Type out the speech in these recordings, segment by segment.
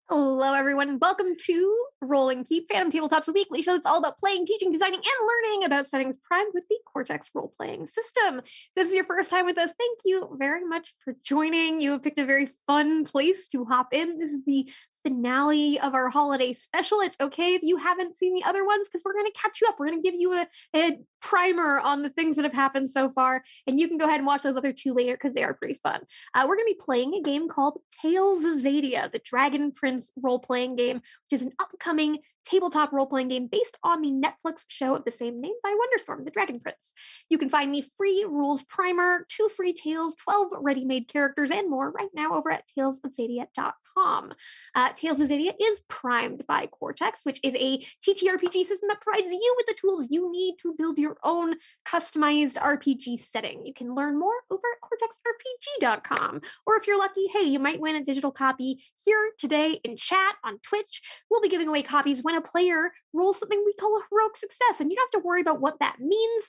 Hello, everyone, and welcome to Rolling Keep, Fandom Tabletop's weekly show that's all about playing, teaching, designing, and learning about settings primed with the Cortex role-playing system. If this is your first time with us, thank you very much for joining. You have picked a very fun place to hop in. This is the finale of our holiday special. It's okay if you haven't seen the other ones because we're going to catch you up. We're going to give you a primer on the things that have happened so far, and you can go ahead and watch those other two later because they are pretty fun. We're going to be playing a game called Tales of Xadia, the Dragon Prince role-playing game, which is an upcoming tabletop role-playing game based on the Netflix show of the same name by Wonderstorm, the Dragon Prince. You can find the free rules primer, 2 free tales, 12 ready-made characters, and more right now over at talesofxadia.com. Tales of Xadia is primed by Cortex, which is a TTRPG system that provides you with the tools you need to build your own customized RPG setting. You can learn more over at cortexrpg.com. Or if you're lucky, hey, you might win a digital copy here today in chat on Twitch. We'll be giving away copies when a player rolls something we call a heroic success, and you don't have to worry about what that means.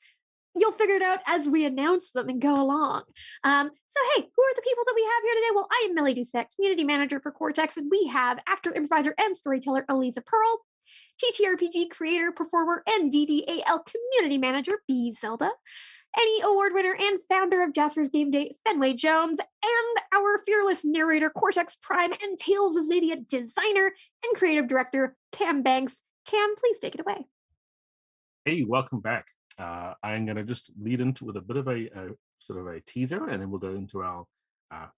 You'll figure it out as we announce them and go along. So hey, who are the people that we have here today? Well, I am Mellie Doucette, community manager for Cortex, and we have actor, improviser, and storyteller Aliza Pearl, TTRPG creator, performer, and DDAL community manager B Zelda, Emmy Award winner and founder of Jasper's Game Day, Fenway Jones, and our fearless narrator, Cortex Prime, and Tales of Xadia designer and creative director, Cam Banks. Cam, please take it away. Hey, welcome back. I'm going to just lead into with a bit of a sort of a teaser, and then we'll go into our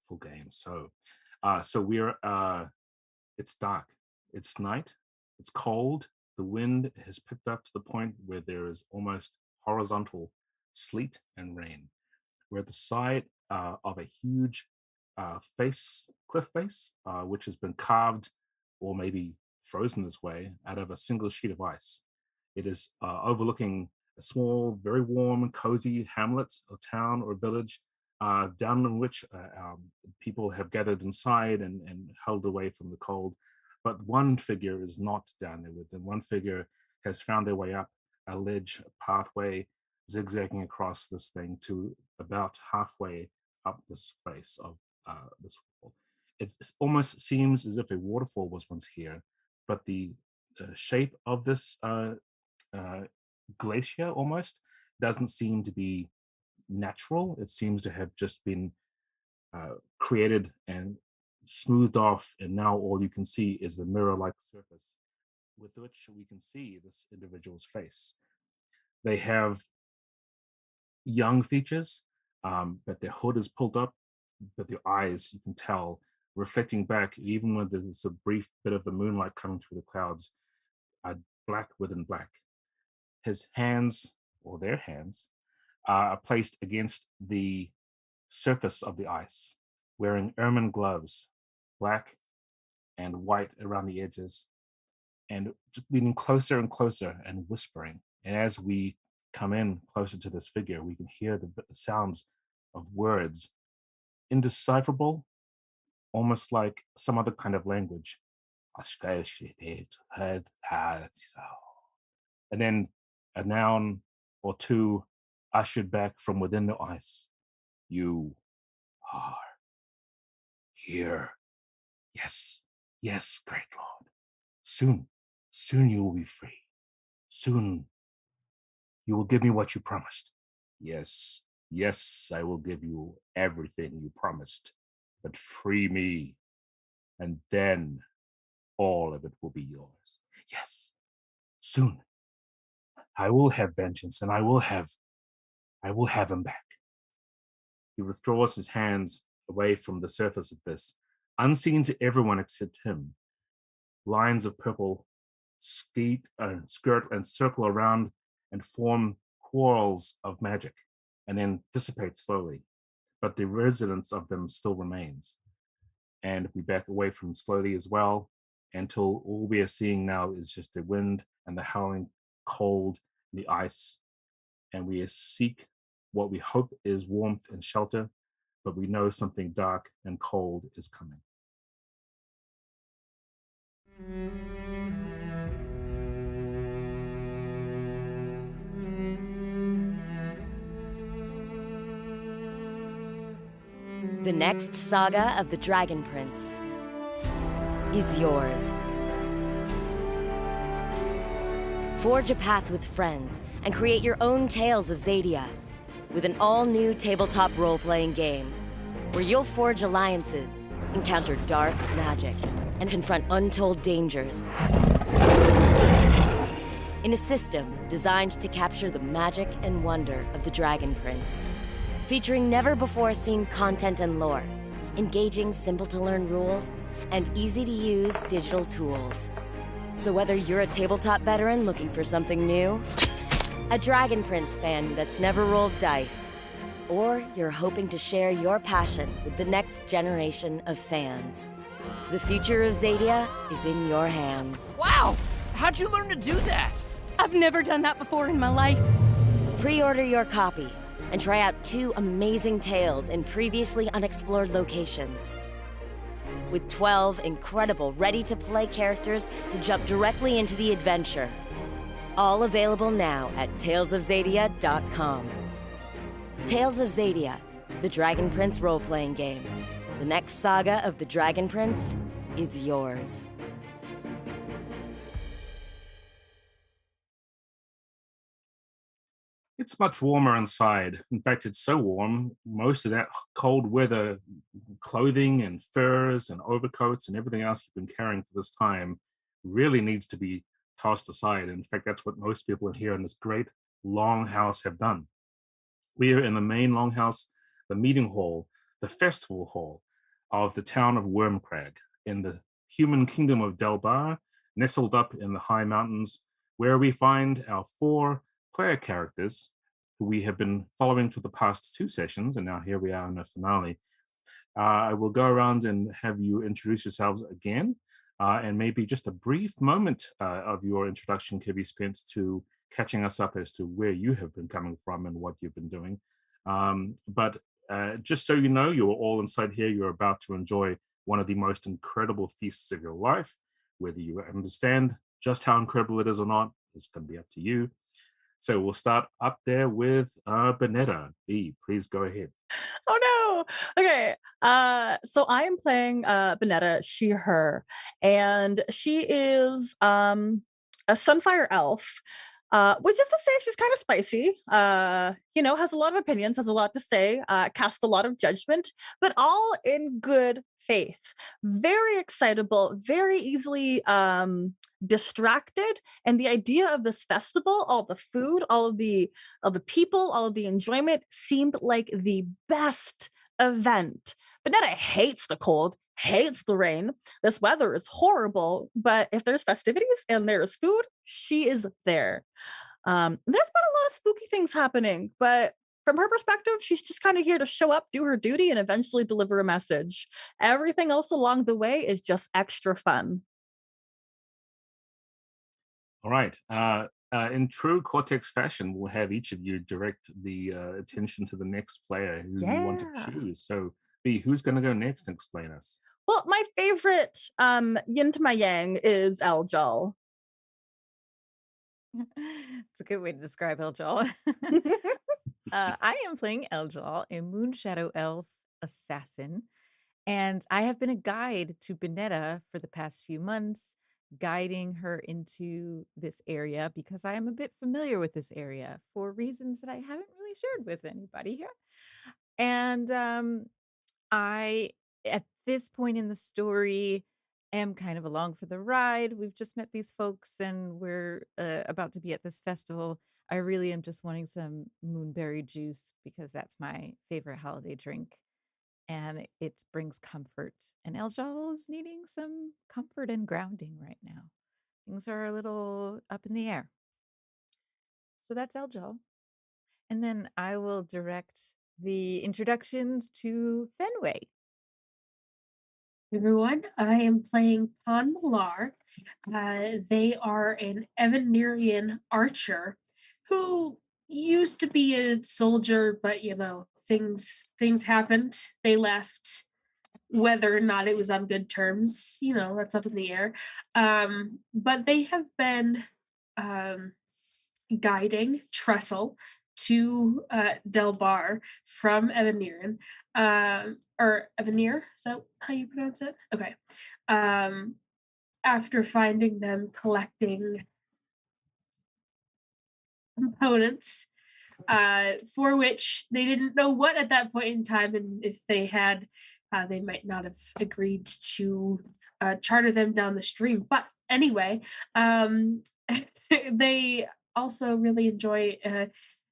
full game. So we're it's dark, it's night, it's cold. The wind has picked up to the point where there is almost horizontal sleet and rain. We're at the side of a huge cliff face, which has been carved or maybe frozen this way out of a single sheet of ice. It is overlooking a small, very warm, cozy hamlet or town or village, down in which people have gathered inside and held away from the cold. But one figure is not down there with them. One figure has found their way up a ledge pathway, zigzagging across this thing to about halfway up this face of this wall. It almost seems as if a waterfall was once here, but the shape of this glacier almost doesn't seem to be natural. It seems to have just been created and smoothed off, and now all you can see is the mirror-like surface with which we can see this individual's face. They have young features, but their hood is pulled up, but their eyes, you can tell, reflecting back, even when there's a brief bit of the moonlight coming through the clouds, are black within black. His hands, or their hands, are placed against the surface of the ice, wearing ermine gloves, black and white around the edges, and leaning closer and closer and whispering. And as we come in closer to this figure, we can hear the sounds of words, indecipherable, almost like some other kind of language. And then a noun or two ushered back from within the ice. You are here. Yes, yes, great Lord. Soon you will be free. Soon you will give me what you promised. Yes, I will give you everything you promised, but free me, and then all of it will be yours. Yes, soon. I will have vengeance, and I will have him back. He withdraws his hands away from the surface of this, unseen to everyone except him. Lines of purple skirt and circle around and form quarrels of magic, and then dissipate slowly. But the resonance of them still remains. And we back away from slowly as well, until all we are seeing now is just the wind and the howling cold, the ice, and we seek what we hope is warmth and shelter, but we know something dark and cold is coming. The next saga of the Dragon Prince. is yours. Forge a path with friends and create your own Tales of Xadia with an all-new tabletop role-playing game where you'll forge alliances, encounter dark magic, and confront untold dangers in a system designed to capture the magic and wonder of the Dragon Prince. Featuring never-before-seen content and lore, engaging simple-to-learn rules, and easy-to-use digital tools. So whether you're a tabletop veteran looking for something new, a Dragon Prince fan that's never rolled dice, or you're hoping to share your passion with the next generation of fans, the future of Xadia is in your hands. Wow! How'd you learn to do that? I've never done that before in my life. Pre-order your copy and try out 2 amazing tales in previously unexplored locations. With 12 incredible ready-to-play characters to jump directly into the adventure. All available now at talesofxadia.com. Tales of Xadia, the Dragon Prince role-playing game. The next saga of the Dragon Prince is yours. It's much warmer inside. In fact, it's so warm, most of that cold weather clothing and furs and overcoats and everything else you've been carrying for this time really needs to be tossed aside. In fact, that's what most people in here in this great longhouse have done. We are in the main longhouse, the meeting hall, the festival hall of the town of Wormcrag in the human kingdom of Delbar, nestled up in the high mountains, where we find our 4 player characters who we have been following for the past 2 sessions, and now here we are in the finale. I will go around and have you introduce yourselves again, and maybe just a brief moment of your introduction can be spent to catching us up as to where you have been coming from and what you've been doing. But just so you know, you're all inside here, you're about to enjoy one of the most incredible feasts of your life. Whether you understand just how incredible it is or not, it's going to be up to you. So we'll start up there with Benetta. B, please go ahead. Oh no. Okay. So I am playing Benetta, she, her, and she is a Sunfire elf. Which is to say she's kind of spicy, has a lot of opinions, has a lot to say, casts a lot of judgment, but all in good faith. Very excitable, very easily distracted. And the idea of this festival, all the food, all of the people, all of the enjoyment seemed like the best event. Benetta hates the cold, hates the rain. This weather is horrible, but if there's festivities and there's food, she is there. There's been a lot of spooky things happening, but from her perspective, she's just kind of here to show up, do her duty, and eventually deliver a message. Everything else along the way is just extra fun. All right. In true Cortex fashion, we'll have each of you direct the attention to the next player who you want to choose. So, B, who's going to go next and explain us? Well, my favorite yin to my yang is Eljal. It's a good way to describe Eljal. I am playing Eljal, a Moonshadow Elf assassin, and I have been a guide to Benetta for the past few months, guiding her into this area because I am a bit familiar with this area for reasons that I haven't really shared with anybody here. And I, at this point in the story, am kind of along for the ride. We've just met these folks and we're about to be at this festival. I really am just wanting some moonberry juice because that's my favorite holiday drink. And it brings comfort. And Eljal is needing some comfort and grounding right now. Things are a little up in the air. So that's Eljal. And then I will direct the introductions to Fenway. Everyone, I am playing Pon Malar. They are an Evanerian archer who used to be a soldier, but things happened. They left. Whether or not it was on good terms, that's up in the air. But they have been guiding Trestle to Delbar from Evanerian. Or Evanir, is that how you pronounce it? Okay. after finding them collecting components for which they didn't know what at that point in time, and if they had, they might not have agreed to charter them down the stream. But anyway, they also really enjoy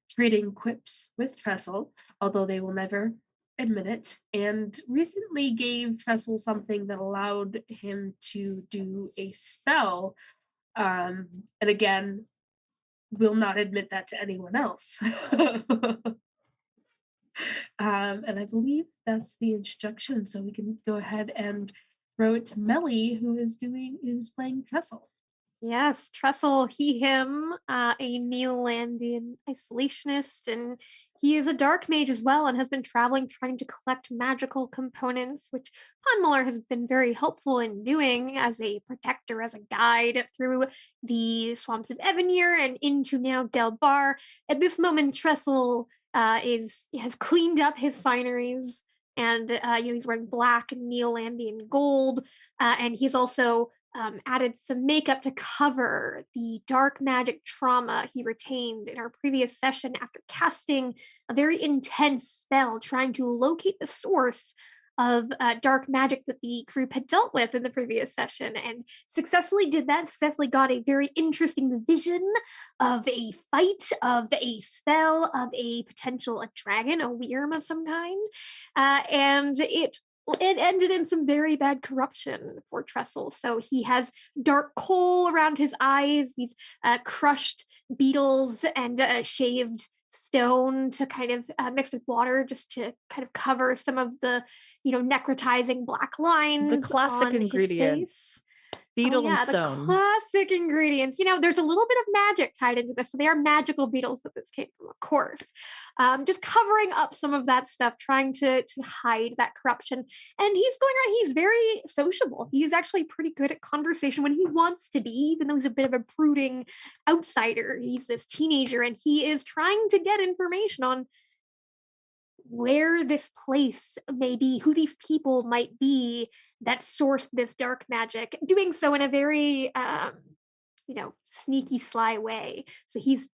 trading quips with Trestle, although they will never admit it, and recently gave Trestle something that allowed him to do a spell. And again, will not admit that to anyone else. And I believe that's the introduction, so we can go ahead and throw it to Mellie, who's playing Trestle. Yes, Trestle, he, him, a Neolandian isolationist, and he is a dark mage as well and has been traveling trying to collect magical components, which Muller has been very helpful in doing as a protector, as a guide through the swamps of Evanir and into now Delbar. At this moment, Trestle has cleaned up his fineries, and he's wearing black and Neolandian gold, and he's also added some makeup to cover the dark magic trauma he retained in our previous session after casting a very intense spell trying to locate the source of dark magic that the group had dealt with in the previous session, and successfully did that, successfully got a very interesting vision of a fight, of a spell, of a potential a dragon, a wyrm of some kind, and it ended in some very bad corruption for Trestle. So he has dark coal around his eyes, these crushed beetles, and shaved stone to kind of mix with water just to kind of cover some of the, necrotizing black lines. The classic ingredients. Beetle and stone. The classic ingredients. There's a little bit of magic tied into this. So they are magical beetles that this came from, of course. Just covering up some of that stuff, trying to hide that corruption. And he's going around, he's very sociable. He's actually pretty good at conversation when he wants to be, even though he's a bit of a brooding outsider. He's this teenager, and he is trying to get information on where this place may be, who these people might be that source this dark magic, doing so in a very sneaky, sly way. So he's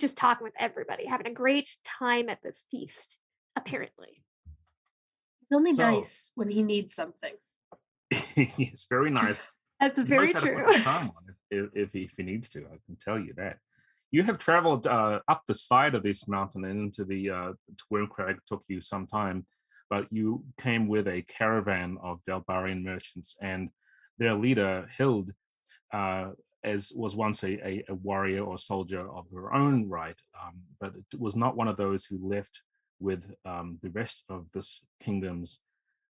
just talking with everybody, having a great time at this feast, apparently. It's only nice when he needs something. It's very nice. That's very true. If he needs to, I can tell you that. You have traveled up the side of this mountain and into the Wormcrag. Took you some time, but you came with a caravan of Delbarian merchants, and their leader, Hild, as was once a warrior or soldier of her own right, but it was not one of those who left with the rest of this kingdom's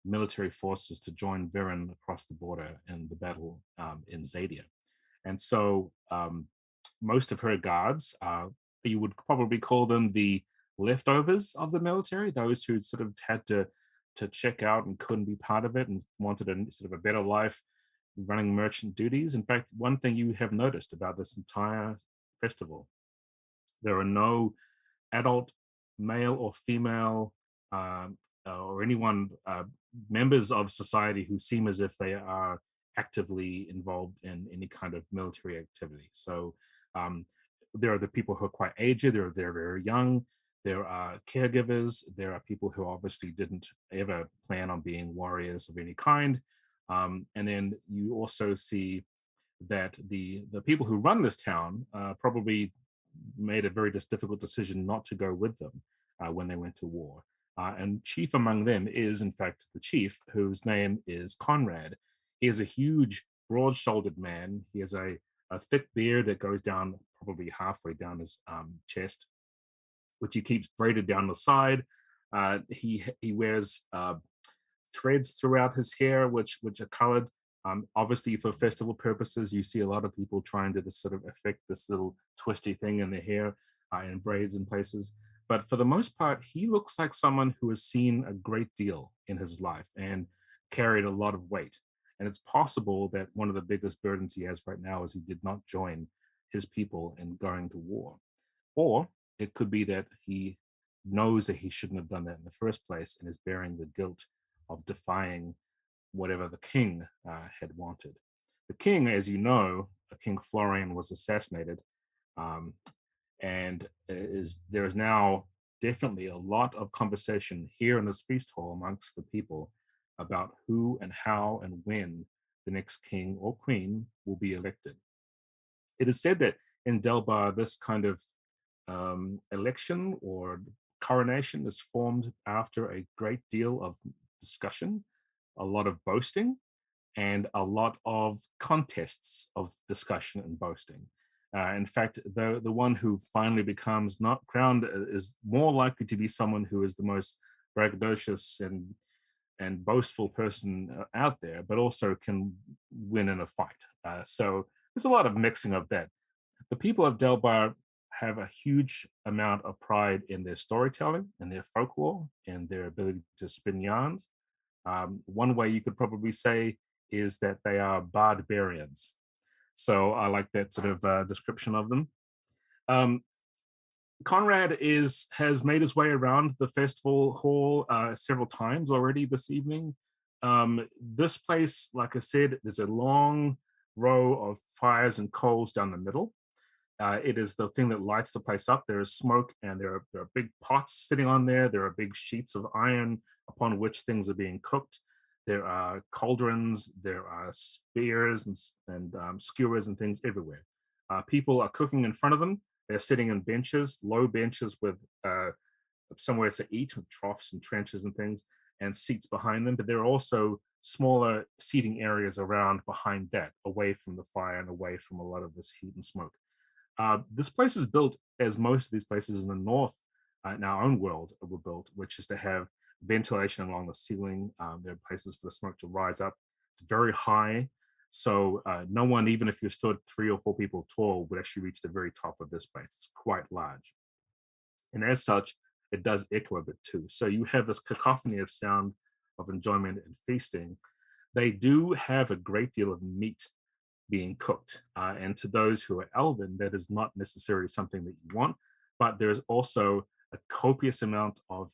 military forces to join Viren across the border in the battle in Xadia. And so most of her guards, you would probably call them the leftovers of the military, those who sort of had to check out and couldn't be part of it and wanted a sort of a better life running merchant duties. In fact, one thing you have noticed about this entire festival, there are no adult male or female or anyone members of society who seem as if they are actively involved in any kind of military activity. So there are the people who are quite aged, they're very young, there are caregivers, there are people who obviously didn't ever plan on being warriors of any kind. And then you also see that the people who run this town probably made a very difficult decision not to go with them when they went to war. And chief among them is, in fact, the chief, whose name is Conrad. He is a huge, broad-shouldered man. He has a thick beard that goes down probably halfway down his chest, which he keeps braided down the side. He wears threads throughout his hair, which are colored. Obviously, for festival purposes, you see a lot of people trying to sort of affect this little twisty thing in their hair and braids in places. But for the most part, he looks like someone who has seen a great deal in his life and carried a lot of weight. And it's possible that one of the biggest burdens he has right now is he did not join his people in going to war. Or it could be that he knows that he shouldn't have done that in the first place and is bearing the guilt of defying whatever the king had wanted. the king, as you know, King Florian was assassinated, and there is now definitely a lot of conversation here in this feast hall amongst the people about who and how and when the next king or queen will be elected. It is said that in Delbar, this kind of election or coronation is formed after a great deal of discussion, a lot of boasting, and a lot of contests of discussion and boasting. In fact, the one who finally becomes not crowned is more likely to be someone who is the most braggadocious and boastful person out there, but also can win in a fight. So there's a lot of mixing of that. The people of Delbar have a huge amount of pride in their storytelling and their folklore and their ability to spin yarns. One way you could probably say is that they are barbarians. So I like that sort of description of them. Conrad has made his way around the festival hall several times already this evening. This place, like I said, there's a long row of fires and coals down the middle. It is the thing that lights the place up. There is smoke, and there are big pots sitting on there. There are big sheets of iron upon which things are being cooked. There are cauldrons. There are spears and skewers and things everywhere. People are cooking in front of them. They're sitting on benches, low benches with somewhere to eat, with troughs and trenches and things, and seats behind them. But there are also smaller seating areas around behind that, away from the fire and away from a lot of this heat and smoke. This place is built, as most of these places in the north in our own world were built, which is to have ventilation along the ceiling. There are places for the smoke to rise up. It's very high, so no one, even if you stood 3 or 4 people tall, would actually reach the very top of this place. It's quite large. And as such, it does echo a bit too. So you have this cacophony of sound of enjoyment and feasting. They do have a great deal of meat being cooked. And to those who are elven, that is not necessarily something that you want, but there's also a copious amount of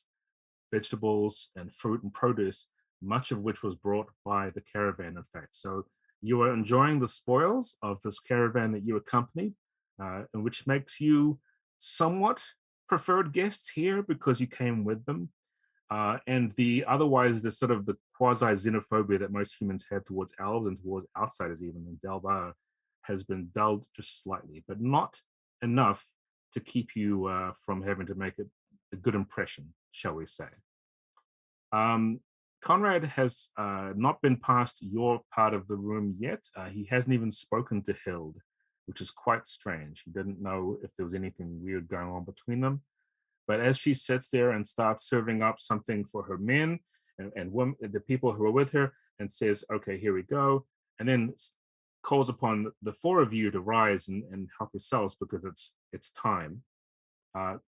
vegetables and fruit and produce, much of which was brought by the caravan, in fact. So you are enjoying the spoils of this caravan that you accompanied, and which makes you somewhat preferred guests here because you came with them. And otherwise the sort of the quasi xenophobia that most humans have towards elves and towards outsiders, even in Delbar, has been dulled just slightly, but not enough to keep you from having to make a good impression, shall we say. Conrad has not been past your part of the room yet. He hasn't even spoken to Hild, which is quite strange. He didn't know if there was anything weird going on between them. But as she sits there and starts serving up something for her men and women, the people who are with her, and says, okay, here we go, and then calls upon the 4 of you to rise and help yourselves because it's time.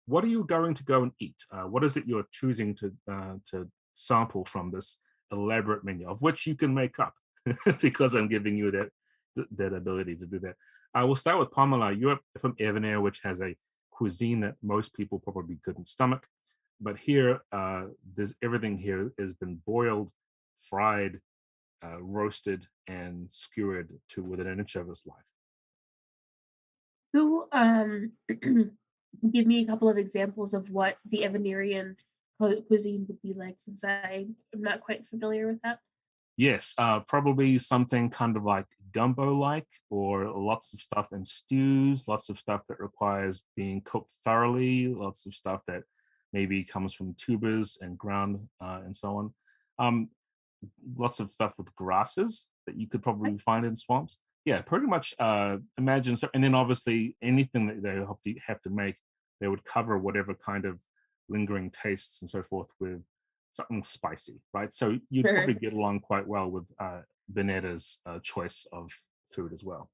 What are you going to go and eat? What is it you're choosing to sample from this elaborate menu, of which you can make up because I'm giving you that ability to do that. I will start with Pamela. You're from Evanir, which has a cuisine that most people probably couldn't stomach, but here there's everything here has been boiled, fried, roasted, and skewered to within an inch of its life. Who give me a couple of examples of what the Evanirian cuisine would be like, since I am not quite familiar with that. Yes, probably something kind of like gumbo-like, or lots of stuff in stews, lots of stuff that requires being cooked thoroughly, lots of stuff that maybe comes from tubers and ground and so on. Lots of stuff with grasses that you could probably find in swamps. Yeah, pretty much imagine. So, and then obviously anything that they have to make, they would cover whatever kind of lingering tastes and so forth with something spicy, right? So you'd probably get along quite well with Benetta's choice of food as well.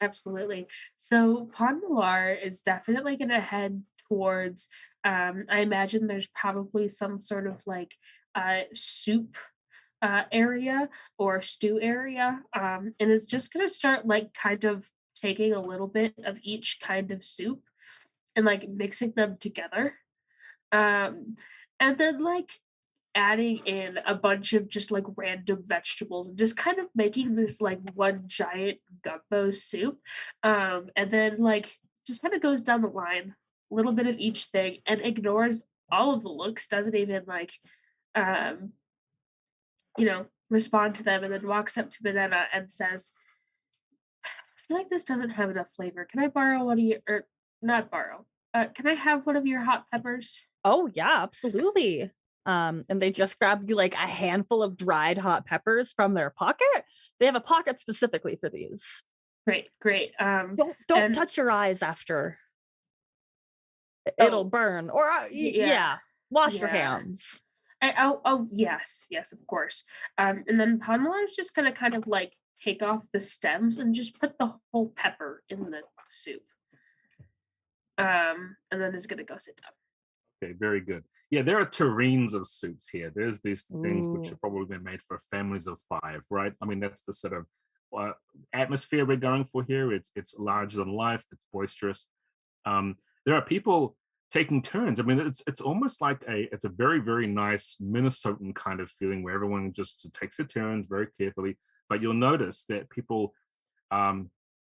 Absolutely. So Pon Noir is definitely going to head towards, I imagine there's probably some sort of like soup area or stew area. And it's just going to start like kind of taking a little bit of each kind of soup and like mixing them together. And then like adding in a bunch of just like random vegetables and just kind of making this like one giant gumbo soup. And then like just kind of goes down the line, a little bit of each thing, and ignores all of the looks, doesn't even like um, respond to them, and then walks up to Banana and says, I feel like this doesn't have enough flavor. Can I borrow one of your, or not borrow? Can I have one of your hot peppers? Oh yeah, absolutely. And they just grab you like a handful of dried hot peppers from their pocket. They have a pocket specifically for these. Great. Don't touch your eyes after. It'll burn. Or wash your hands. Yes, of course. And then Pamela is just gonna kind of like take off the stems and just put the whole pepper in the soup. And then is gonna go sit down. Okay, very good. Yeah, there are terrines of soups here. There's these things which have probably been made for families of 5, right? I mean, that's the sort of atmosphere we're going for here. It's larger than life. It's boisterous. There are people taking turns. I mean, it's almost like it's a very, very nice Minnesotan kind of feeling where everyone just takes their turns very carefully. But you'll notice that people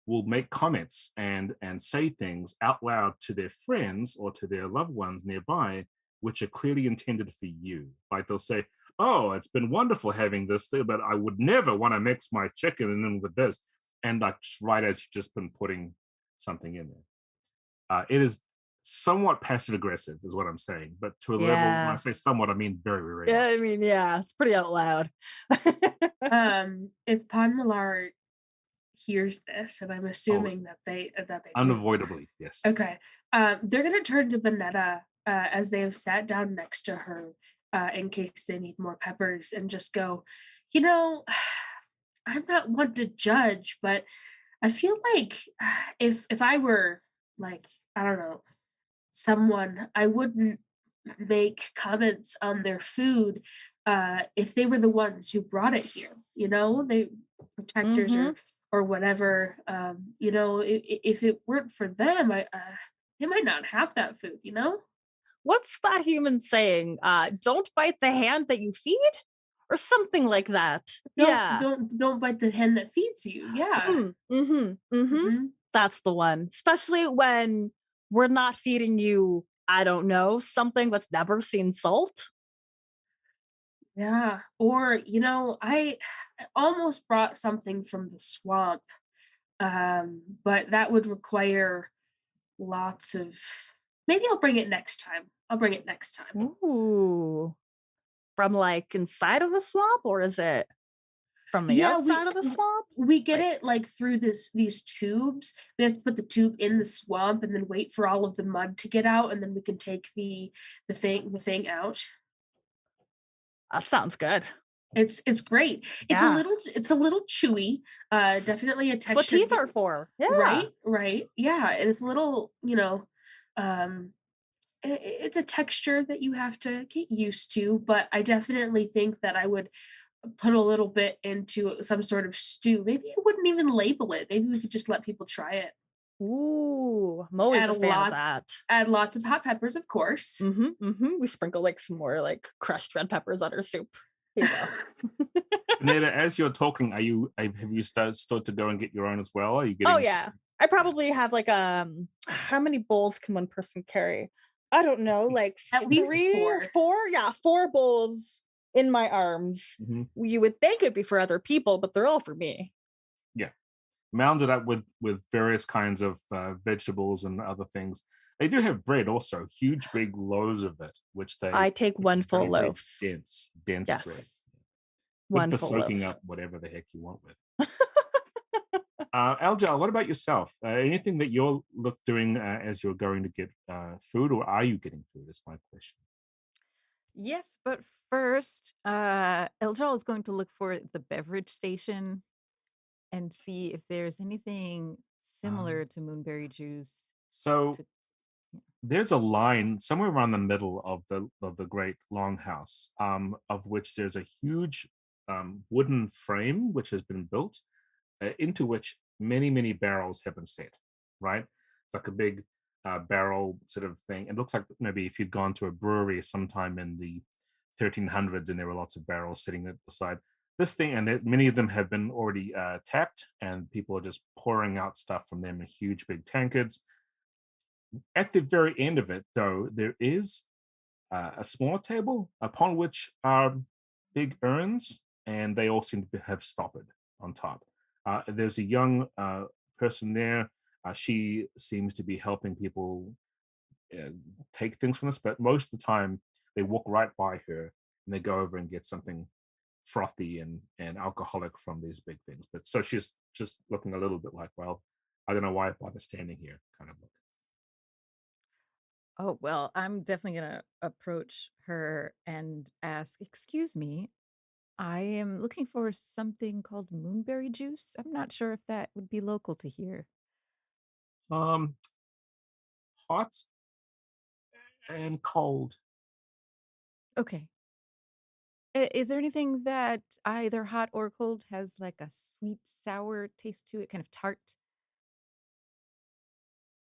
will make comments and say things out loud to their friends or to their loved ones nearby, which are clearly intended for you. Like they'll say, oh, it's been wonderful having this thing, but I would never want to mix my chicken in with this. And like right as you've just been putting something in there. It is somewhat passive aggressive is what I'm saying, but to a level, when I say somewhat, I mean very, very much. I mean, it's pretty out loud. If Pan Millar hears this, and I'm assuming that they unavoidably do. Yes. Okay. They're gonna turn to Banetta as they have sat down next to her in case they need more peppers, and just go, I'm not one to judge, but I feel like if I were like, I don't know, someone, I wouldn't make comments on their food if they were the ones who brought it here, they protectors or whatever. If it weren't for them, they might not have that food, What's that human saying? Don't bite the hand that you feed? Or something like that. Don't bite the hand that feeds you. That's the one. Especially when we're not feeding you, I don't know, something that's never seen salt. Yeah. Or, I almost brought something from the swamp. But that would require lots of, maybe I'll bring it next time. Ooh. From like inside of the swamp, or is it from the outside of the swamp? We get it like through these tubes. We have to put the tube in the swamp and then wait for all of the mud to get out, and then we can take the thing out. That sounds good. It's great. It's a little chewy. Definitely a texture. That's what teeth are for. Yeah. Right. Yeah. It's a little, it's a texture that you have to get used to, but I definitely think that I would put a little bit into some sort of stew. Maybe I wouldn't even label it. Maybe we could just let people try it. Ooh, I'm always a fan of that. Add lots of hot peppers, of course. We sprinkle like some more like crushed red peppers on our soup. Here you go. Neda, as you're talking, have you started to go and get your own as well? Are you getting? Oh yeah, I probably have like how many bowls can one person carry? I don't know, like at least 3 or 4. Yeah, 4 bowls in my arms. You would think it'd be for other people, but they're all for me. Yeah, mounded up with various kinds of vegetables and other things. They do have bread also, huge big loaves of it, which I take one full loaf. Dense yes. Bread. One for soaking up whatever the heck you want with. Aljal, what about yourself? Anything that you're doing as you're going to get food, or are you getting food? Is my question. Yes, but first, Aljal is going to look for the beverage station and see if there's anything similar to moonberry juice. So there's a line somewhere around the middle of the great longhouse, of which there's a huge wooden frame which has been built, into which many barrels have been set. Right, it's like a big barrel sort of thing. It looks like maybe if you'd gone to a brewery sometime in the 1300s, and there were lots of barrels sitting at the side. This thing, and many of them have been already tapped, and people are just pouring out stuff from them in huge big tankards. At the very end of it, though, there is a small table upon which are big urns, and they all seem to have stoppered on top. There's a young person there. She seems to be helping people take things from this, but most of the time they walk right by her and they go over and get something frothy and alcoholic from these big things. But so she's just looking a little bit like, well, I don't know why I bother standing here, kind of look. Oh, well, I'm definitely going to approach her and ask, "Excuse me, I am looking for something called moonberry juice. I'm not sure if that would be local to here." Um, hot and cold. Okay. Is there anything that either hot or cold has like a sweet, sour taste to it, kind of tart?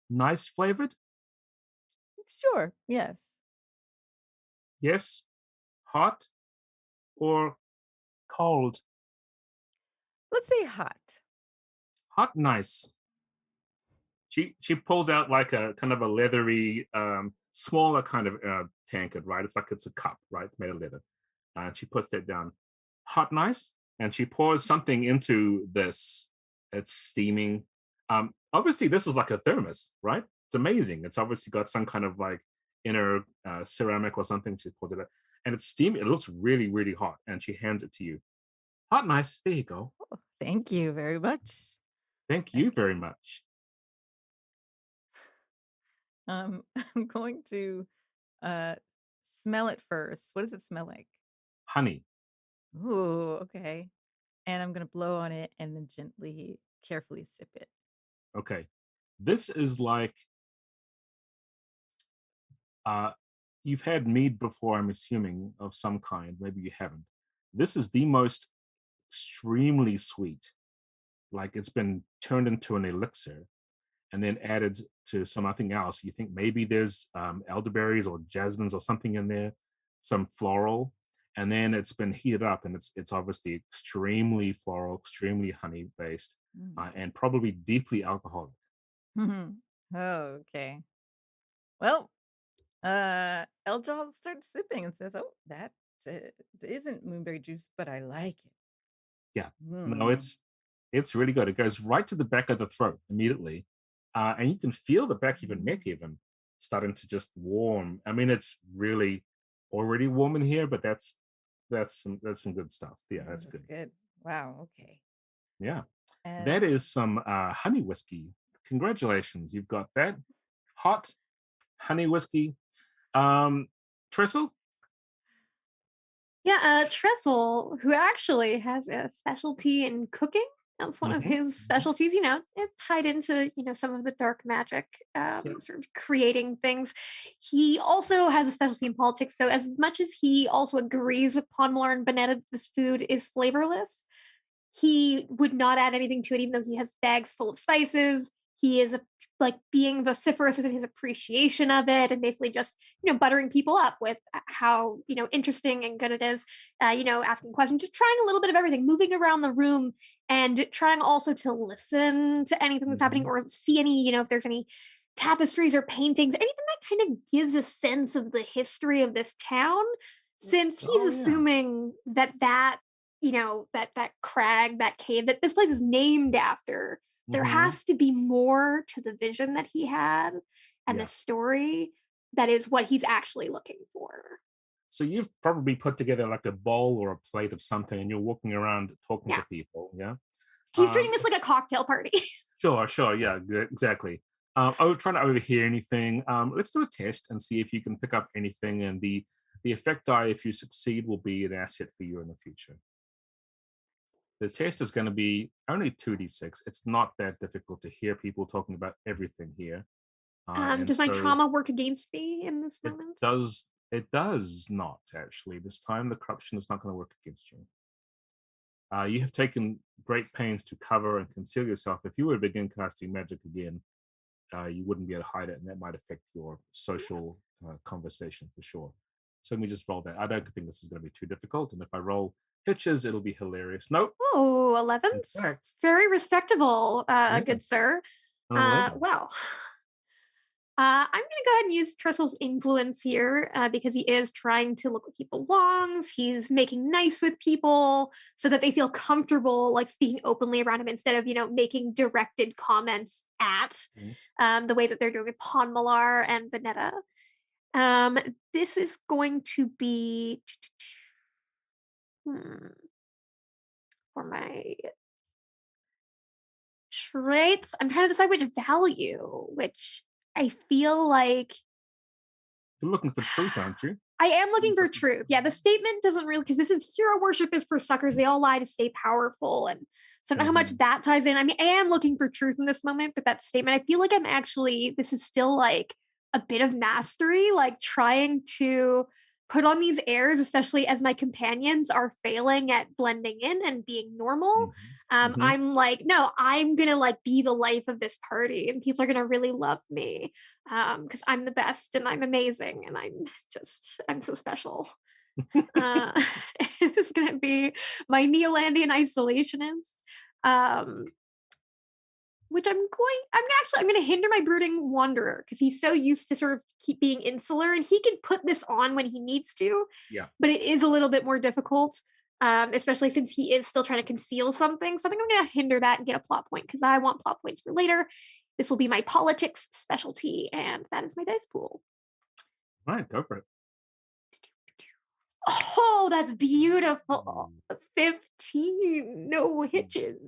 Nice flavored? Sure, yes. Yes. Hot or cold? Let's say hot. Hot, nice. She pulls out like a kind of a leathery, smaller kind of tankard, right? It's like it's a cup, right? Made of leather. And she puts that down. Hot, nice. And she pours something into this. It's steaming. Obviously, this is like a thermos, right? It's amazing. It's obviously got some kind of like inner ceramic or something. She pours it out. And it's steaming. It looks really, really hot. And she hands it to you. Hot, nice. There you go. Oh, thank you very much. Thank you very much. I'm going to uh smell it first. What does it smell like? Honey. Ooh, okay. And I'm gonna blow on it and then gently, carefully sip it. Okay. This is like you've had mead before, I'm assuming, of some kind. Maybe you haven't. This is the most extremely sweet. Like it's been turned into an elixir and then added to something else. You think maybe there's elderberries or jasmines or something in there, some floral, and then it's been heated up, and it's obviously extremely floral, extremely honey based, and probably deeply alcoholic. Mm. Oh, okay. Well, Eljal starts sipping and says, "Oh, that isn't moonberry juice, but I like it." Yeah, no, Mm. it's really good. It goes right to the back of the throat immediately, and you can feel the back of your neck even starting to just warm. I mean, it's really already warm in here, but that's some good stuff. Yeah, that's That's good. good. Wow. Okay. Yeah, And that is some honey whiskey. Congratulations, you've got that hot honey whiskey. Trestle. Yeah, Trestle, who actually has a specialty in cooking. That's one of his specialties. It's tied into some of the dark magic, sort of creating things. He also has a specialty in politics. So as much as he also agrees with Ponmalar and Bonetta, this food is flavorless. He would not add anything to it, even though he has bags full of spices. He is like being vociferous in his appreciation of it, and basically just buttering people up with how interesting and good it is. Asking questions, just trying a little bit of everything, moving around the room, and trying also to listen to anything that's happening or see any if there's any tapestries or paintings, anything that kind of gives a sense of the history of this town. Since he's assuming that that crag, that cave that this place is named after, there has to be more to the vision that he had and the story that is what he's actually looking for. So you've probably put together like a bowl or a plate of something, and you're walking around talking to people. Yeah, he's treating this like a cocktail party. Sure, yeah, exactly. Trying to overhear anything. Let's do a test and see if you can pick up anything, and the effect die, if you succeed, will be an asset for you in the future. The test is going to be only 2d6. It's not that difficult to hear people talking about everything here. Does my trauma work against me in this moment? It does not, actually. This time, the corruption is not going to work against you. You have taken great pains to cover and conceal yourself. If you were to begin casting magic again, you wouldn't be able to hide it, and that might affect your social conversation for sure. So let me just roll that. I don't think this is going to be too difficult. And if I roll hitches, it'll be hilarious. Nope. Oh, In 11s. fact, Very respectable, good sir. an 11. Well, I'm going to go ahead and use Trestle's influence here because he is trying to look what people belongs. He's making nice with people so that they feel comfortable, like speaking openly around him instead of, making directed comments at the way that they're doing with Pon Malar and Vanetta. This is going to be for my traits. I'm trying to decide which value, which I feel like You're looking for truth, aren't you? I am looking for truth. Yeah, the statement doesn't really, because this is hero worship is for suckers. They all lie to stay powerful. And so I don't know how much that ties in. I mean, I am looking for truth in this moment, but that statement, I feel like this is still like a bit of mastery, like trying to put on these airs, especially as my companions are failing at blending in and being normal. I'm like, no, I'm gonna like be the life of this party, and people are gonna really love me because I'm the best and I'm amazing and I'm so special. This is gonna be my Neolandian isolationist. Which I'm going to hinder my brooding wanderer because he's so used to sort of keep being insular, and he can put this on when he needs to. Yeah. But it is a little bit more difficult, especially since he is still trying to conceal something. So I think I'm going to hinder that and get a plot point because I want plot points for later. This will be my politics specialty, and that is my dice pool. All right, go for it. Oh, that's beautiful. 15, no hitches.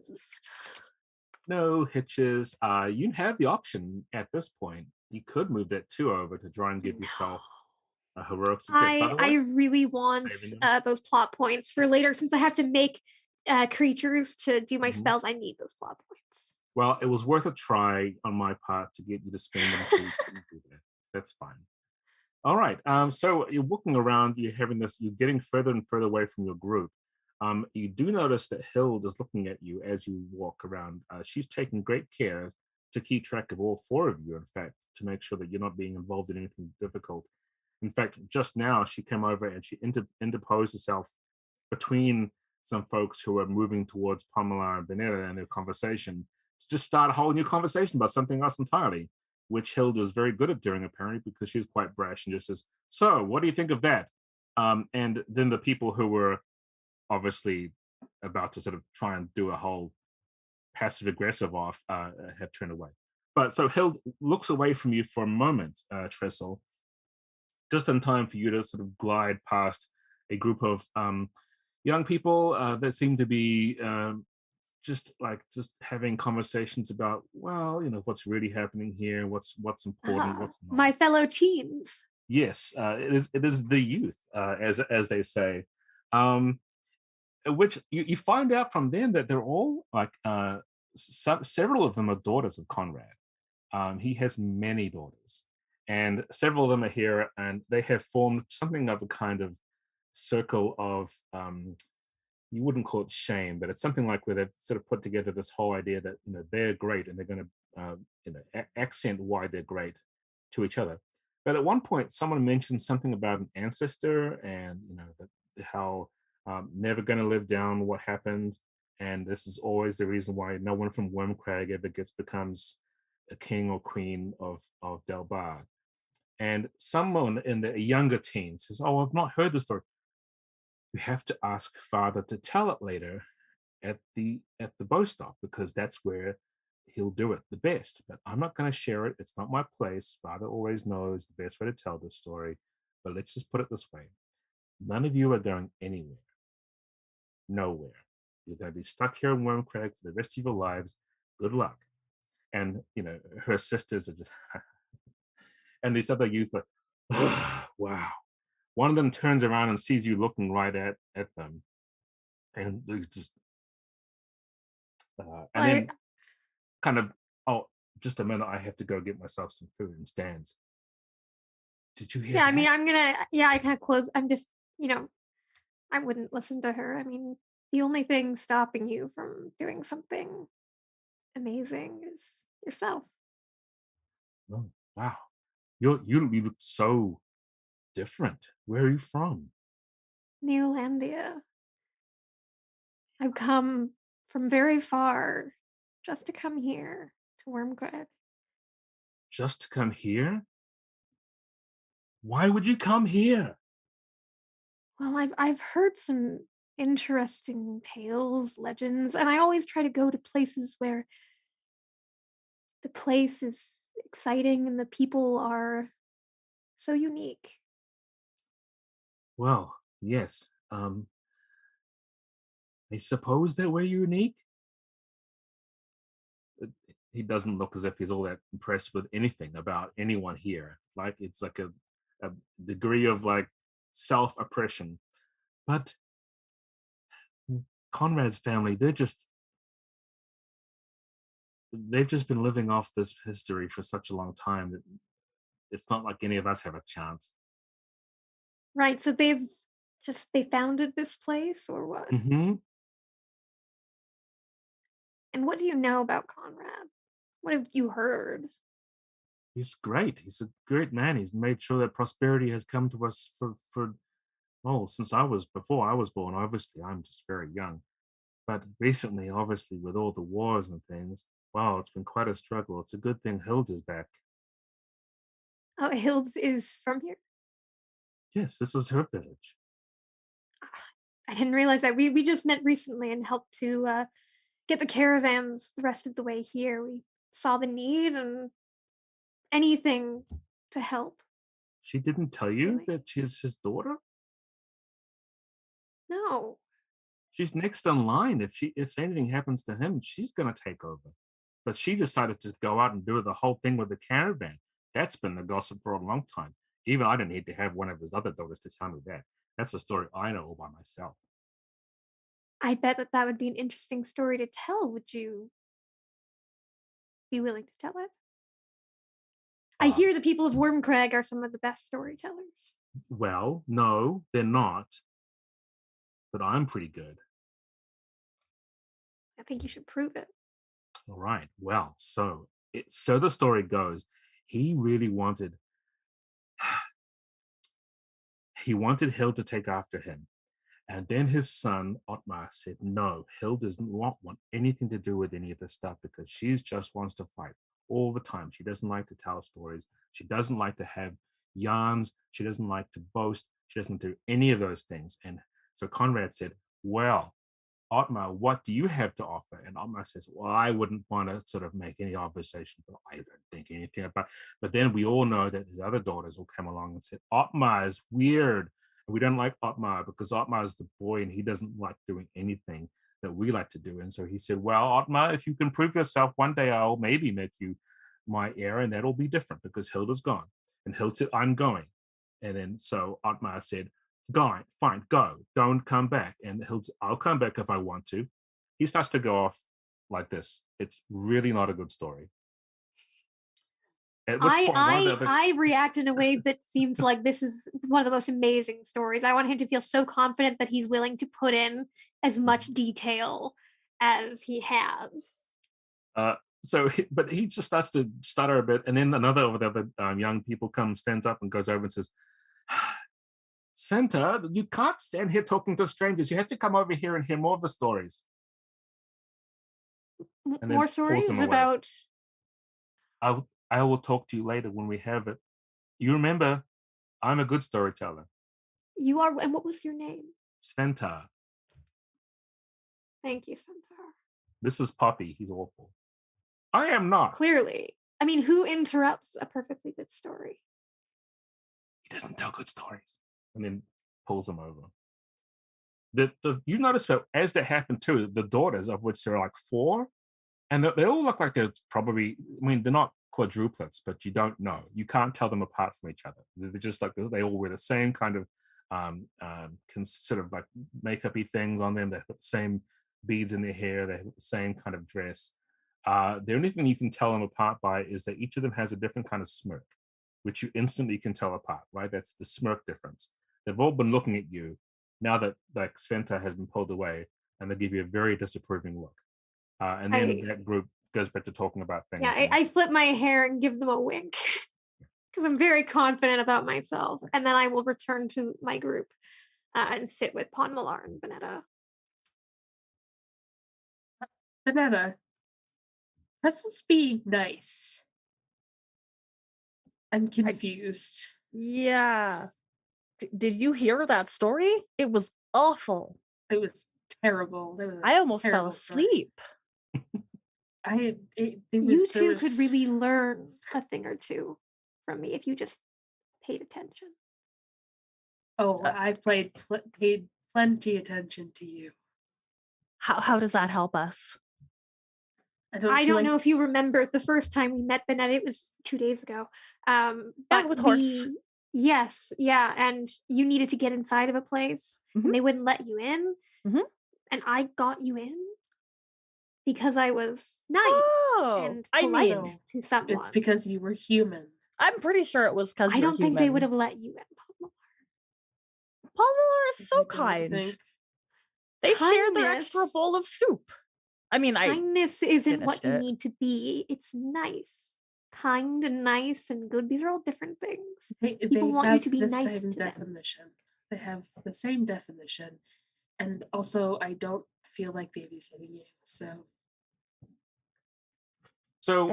No hitches. You have the option at this point. You could move that 2 over to try and give yourself a heroic success. I really want those plot points for later, since I have to make creatures to do my spells. I need those plot points. Well, it was worth a try on my part to get you to spend them. So you couldn't do that. That's fine. All right. So you're walking around. You're getting further and further away from your group. You do notice that Hild is looking at you as you walk around. She's taking great care to keep track of all 4 of you, in fact, to make sure that you're not being involved in anything difficult. In fact, just now she came over and she interposed herself between some folks who are moving towards Pamela and Vanetta and their conversation to just start a whole new conversation about something else entirely, which Hild is very good at doing, apparently, because she's quite brash and just says, "So, what do you think of that?" And then the people who were obviously about to sort of try and do a whole passive aggressive off have turned away. But so Hild looks away from you for a moment, Trestle, just in time for you to sort of glide past a group of young people that seem to be just having conversations about, well, what's really happening here, what's important, what's not. My fellow teens. Yes, it is the youth, as they say. Which you find out from them that they're all like several of them are daughters of Conrad. He has many daughters, and several of them are here, and they have formed something of a kind of circle of you wouldn't call it shame, but it's something like where they've sort of put together this whole idea that they're great and they're going to accent why they're great to each other. But at one point, someone mentioned something about an ancestor, and how never going to live down what happened, and this is always the reason why no one from Wormcrag ever becomes a king or queen of Delbar. And someone in the younger teen says, "Oh, I've not heard the story." You have to ask Father to tell it later at the bow stop, because that's where he'll do it the best. But I'm not going to share it. It's not my place. Father always knows the best way to tell this story. But let's just put it this way: none of you are going anywhere. Nowhere. You're going to be stuck here in Wormcrag for the rest of your lives. Good luck. And her sisters are just and these other youth like, oh, wow. One of them turns around and sees you looking right at them, and they just then kind of, "Oh, just a minute, I have to go get myself some food," and stands. Did you hear that? I mean, I kind of close. I'm just, I wouldn't listen to her. I mean, the only thing stopping you from doing something amazing is yourself. Oh, wow. You look so different. Where are you from? Neolandia. I've come from very far just to come here to Wormcrag. Just to come here? Why would you come here? Well, I've heard some interesting tales, legends, and I always try to go to places where the place is exciting and the people are so unique. Well, yes. I suppose that we're unique. He doesn't look as if he's all that impressed with anything about anyone here. Like it's like a degree of like self-oppression. But Conrad's family, they've just been living off this history for such a long time that it's not like any of us have a chance. Right, so they founded this place or what? Mm-hmm. And what do you know about Conrad? What have you heard? He's great. He's a great man. He's made sure that prosperity has come to us since before I was born. Obviously, I'm just very young. But recently, obviously, with all the wars and things, wow, it's been quite a struggle. It's a good thing Hilda's back. Oh, Hilds is from here? Yes, this is her village. I didn't realize that. We just met recently and helped to get the caravans the rest of the way here. We saw the need and anything to help. She didn't tell you Really? that she's his daughter? No. She's next in line. If anything happens to him, she's gonna take over. But she decided to go out and do the whole thing with the caravan. That's been the gossip for a long time. Even I didn't need to have one of his other daughters to tell me that. That's a story I know all by myself. I bet that would be an interesting story to tell. Would you be willing to tell it? I hear the people of Wormcrag are some of the best storytellers. Well, no, they're not. But I'm pretty good. I think you should prove it. All right. Well, so the story goes. He really wanted Hill to take after him. And then his son, Otmar, said, no, Hill does not want anything to do with any of this stuff because she just wants to fight all the time. She doesn't like to tell stories. She doesn't like to have yarns. She doesn't like to boast. She doesn't do any of those things. And so Conrad said, well, Otmar, what do you have to offer? And Otmar says, well, I wouldn't want to sort of make any observation, but I don't think anything about. But then we all know that his other daughters will come along and say, Otmar is weird. And we don't like Otmar because Otmar is the boy and he doesn't like doing anything that we like to do. And so he said, well, Otmar, if you can prove yourself, one day I'll maybe make you my heir, and that'll be different because Hilda's gone. And Hilda said, I'm going. And then so Otmar said, fine, go. Don't come back. And I'll come back if I want to. He starts to go off like this. It's really not a good story. I react in a way that seems like this is one of the most amazing stories. I want him to feel so confident that he's willing to put in as much detail as he has. But he just starts to stutter a bit, and then another of the other young people stands up and goes over and says, Sventa, you can't stand here talking to strangers. You have to come over here and hear more of the stories. More stories about... I will talk to you later when we have it. You remember, I'm a good storyteller. You are, and what was your name? Sventar. Thank you, Sventar. This is Poppy. He's awful. I am not. Clearly. I mean, who interrupts a perfectly good story? He doesn't tell good stories. And then pulls him over. You notice that as that happened too, the daughters, of which there are like 4, and they all look like they're probably, they're not quadruplets, but you don't know. You can't tell them apart from each other. They're just like, they all wear the same kind of sort of like makeup-y things on them. They have the same beads in their hair. They have the same kind of dress. The only thing you can tell them apart by is that each of them has a different kind of smirk, which you instantly can tell apart, right? That's the smirk difference. They've all been looking at you now that like Sventa has been pulled away, and they give you a very disapproving look. And then that group goes back to talking about things. Yeah, I flip my hair and give them a wink. because I'm very confident about myself. And then I will return to my group and sit with Pon Malar and Vanetta. Vanetta, Tressel's being nice. I'm confused. Yeah. Did you hear that story? It was awful. It was terrible. I almost fell asleep. You two could really learn a thing or two from me if you just paid attention. Oh, I paid plenty attention to you. How does that help us? I don't know if you remember the first time we met Vanetta. It was 2 days ago. But with Horse. Yes, yeah, and you needed to get inside of a place, and they wouldn't let you in, and I got you in because I was nice and polite to someone. It's because you were human. I'm pretty sure it was because I don't think they would have let you in. Pon Malar is so kind. They shared their extra bowl of soup. I mean, kindness isn't what you it. need to be. It's nice. Kind and nice and good. These are all different things. People want you to be nice to them. They have the same definition. And also, I don't feel like babysitting you, so... So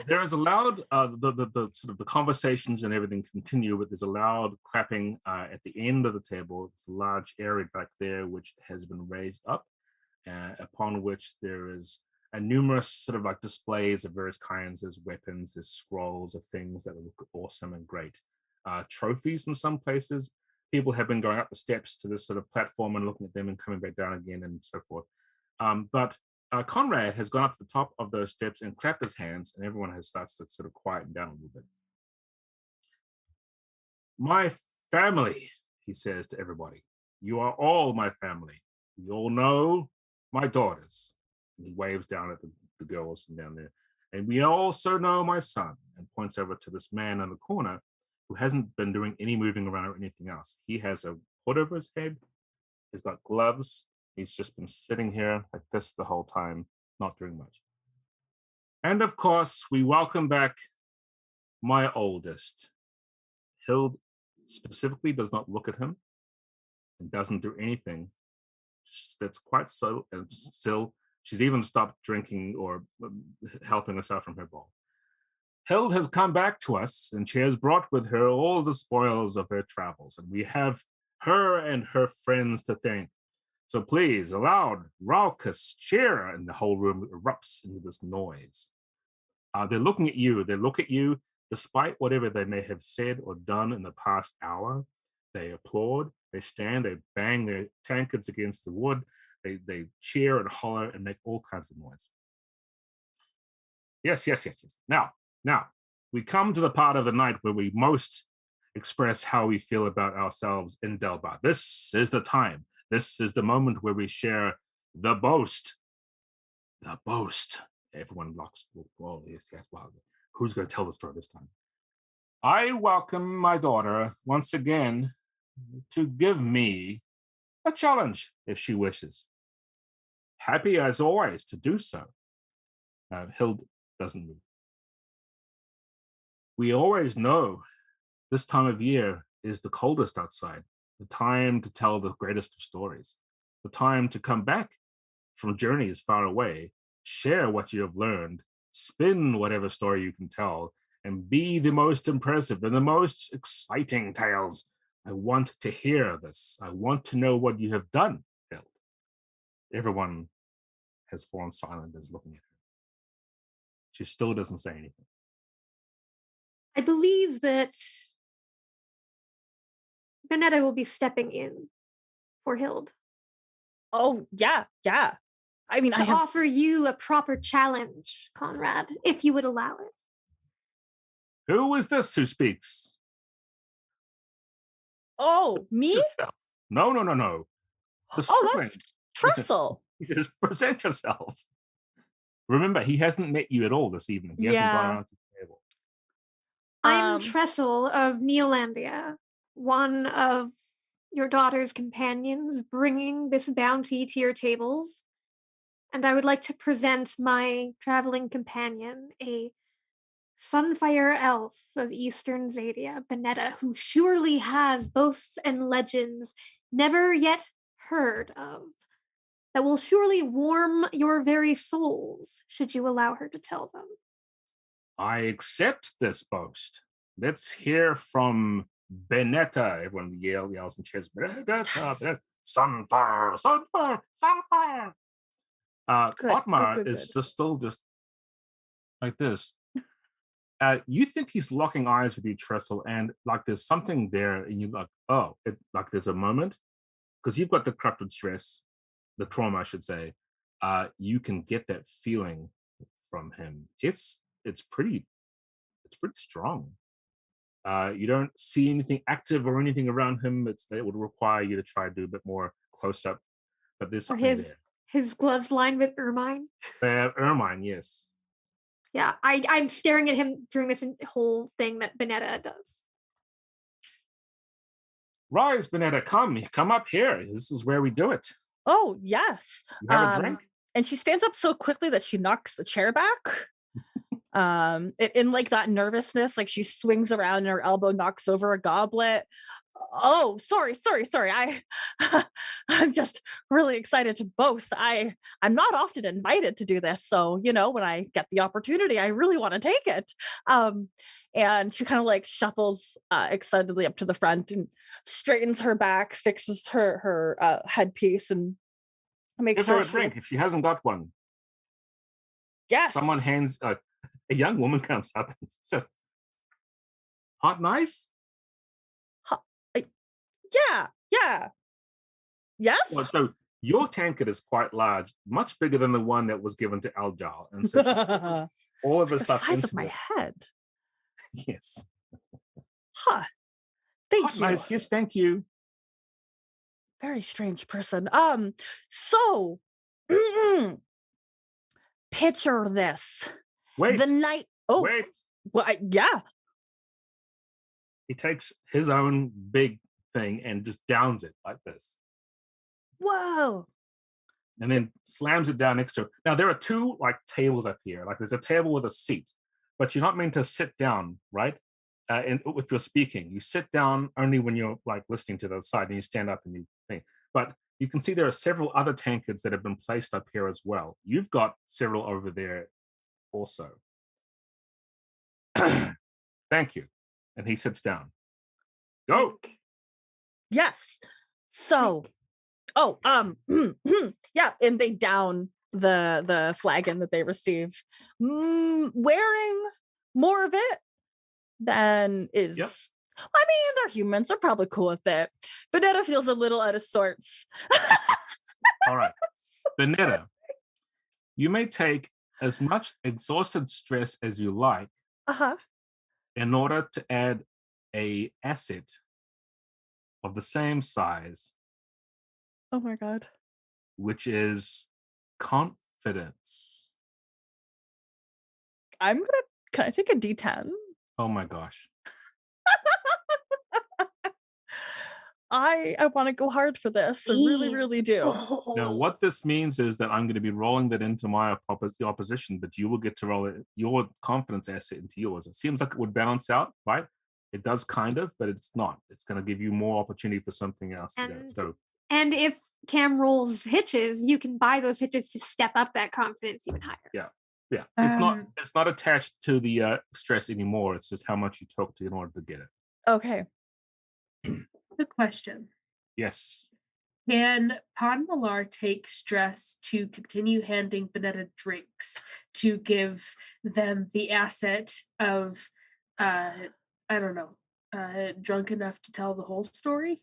there is a loud, the sort of the conversations and everything continue, but there's a loud clapping at the end of the table. It's a large area back there which has been raised up, upon which there is a numerous sort of like displays of various kinds. There's weapons, there's scrolls of things that look awesome and great. Trophies in some places. People have been going up the steps to this sort of platform and looking at them and coming back down again and so forth. But Conrad has gone up to the top of those steps and clapped his hands, and everyone has starts to sort of quieten down a little bit. My family, he says to everybody. You are all my family. You all know my daughters. And he waves down at the girls and down there. And we also know my son, and points over to this man in the corner who hasn't been doing any moving around or anything else. He has a hood over his head. He's got gloves. He's just been sitting here like this the whole time, not doing much. And of course, we welcome back my oldest. Hild specifically does not look at him and doesn't do anything. That's quite so and still. She's even stopped drinking or helping herself from her bowl. Hild has come back to us, and she has brought with her all the spoils of her travels, and we have her and her friends to thank. So please, a loud, raucous cheer, and the whole room erupts into this noise. They're looking at you. They look at you, despite whatever they may have said or done in the past hour. They applaud. They stand. They bang their tankards against the wood. They cheer and holler and make all kinds of noise. Yes. Now, we come to the part of the night where we most express how we feel about ourselves in Delbar. This is the time. This is the moment where we share the boast. The boast. Everyone locks. Well, yes. Well, who's going to tell the story this time? I welcome my daughter once again to give me a challenge if she wishes. Happy as always to do so. Hild doesn't move. We always know this time of year is the coldest outside, the time to tell the greatest of stories, the time to come back from journeys far away, share what you have learned, spin whatever story you can tell, and be the most impressive and the most exciting tales. I want to hear this. I want to know what you have done, Hild. Everyone has fallen silent and is looking at her. She still doesn't say anything. I believe that Vanetta will be stepping in for Hild. Oh, yeah. I mean, I offer you a proper challenge, Conrad, if you would allow it. Who is this who speaks? Oh, me? No. That's Trestle. He says, present yourself. Remember, he hasn't met you at all this evening. He hasn't gone around to the table. I'm Trestle of Neolandia, one of your daughter's companions, bringing this bounty to your tables. And I would like to present my traveling companion, a Sunfire Elf of Eastern Xadia, Benetta, who surely has boasts and legends never yet heard of, that will surely warm your very souls, should you allow her to tell them. I accept this boast. Let's hear from Benetta. Everyone yells and cheers. Benetta, Benetta. Sunfire, Sunfire, Sunfire. Otmar is still just like this. You think he's locking eyes with you, Trestle, and like there's something there, and you're like, oh, like there's a moment, because you've got the corrupted stress, the trauma, I should say. You can get that feeling from him. It's pretty strong. You don't see anything active or anything around him. It would require you to try to do a bit more close up, but there's something there. His gloves lined with ermine. Ermine, yes. Yeah, I'm staring at him during this whole thing that Benetta does. Rise, Benetta, come up here. This is where we do it. Oh, yes. You have a drink? And she stands up so quickly that she knocks the chair back. In like that nervousness, like she swings around and her elbow knocks over a goblet. Oh, sorry. I'm just really excited to boast. I'm not often invited to do this, so when I get the opportunity, I really want to take it. And she kind of like shuffles excitedly up to the front and straightens her back, fixes her headpiece, and makes her a drink if she hasn't got one. Yes. Someone hands a young woman comes up and says, "Hot and ice." Yeah. Yes. Well, so your tankard is quite large, much bigger than the one that was given to Aljal, and so all of the stuff the size into of my it. head. Yes. Huh. Thank you. Nice. Yes, thank you. Very strange person. So picture this. Wait. The night. Oh, wait. Well, yeah. He takes his own big thing and just downs it like this. Whoa. And then slams it down next to her. Now there are two like tables up here. Like there's a table with a seat, but you're not meant to sit down, right? And if you're speaking, you sit down only when you're like listening to the other side, and you stand up and you think. But you can see there are several other tankards that have been placed up here as well. You've got several over there also. Thank you. And he sits down. Go. Yes. So, yeah, and they down the flagon that they receive, wearing more of it than is. Yep. I mean, they're humans; they're probably cool with it. Benetta feels a little out of sorts. All right, Benetta, you may take as much exhausted stress as you like, in order to add a asset of the same size. Oh my god. Which is confidence. Can I take a D10? Oh my gosh. I want to go hard for this. I really, really do. Now, what this means is that I'm going to be rolling that into my opposition, but you will get to roll your confidence asset into yours. It seems like it would balance out, right? It does kind of, but it's not. It's going to give you more opportunity for something else to go. And if Cam rolls hitches, you can buy those hitches to step up that confidence even higher. Yeah. It's not attached to the stress anymore. It's just how much you took in order to get it. Okay. Good question. Yes. Can Pon Malar take stress to continue handing Benetta drinks to give them the asset of, drunk enough to tell the whole story?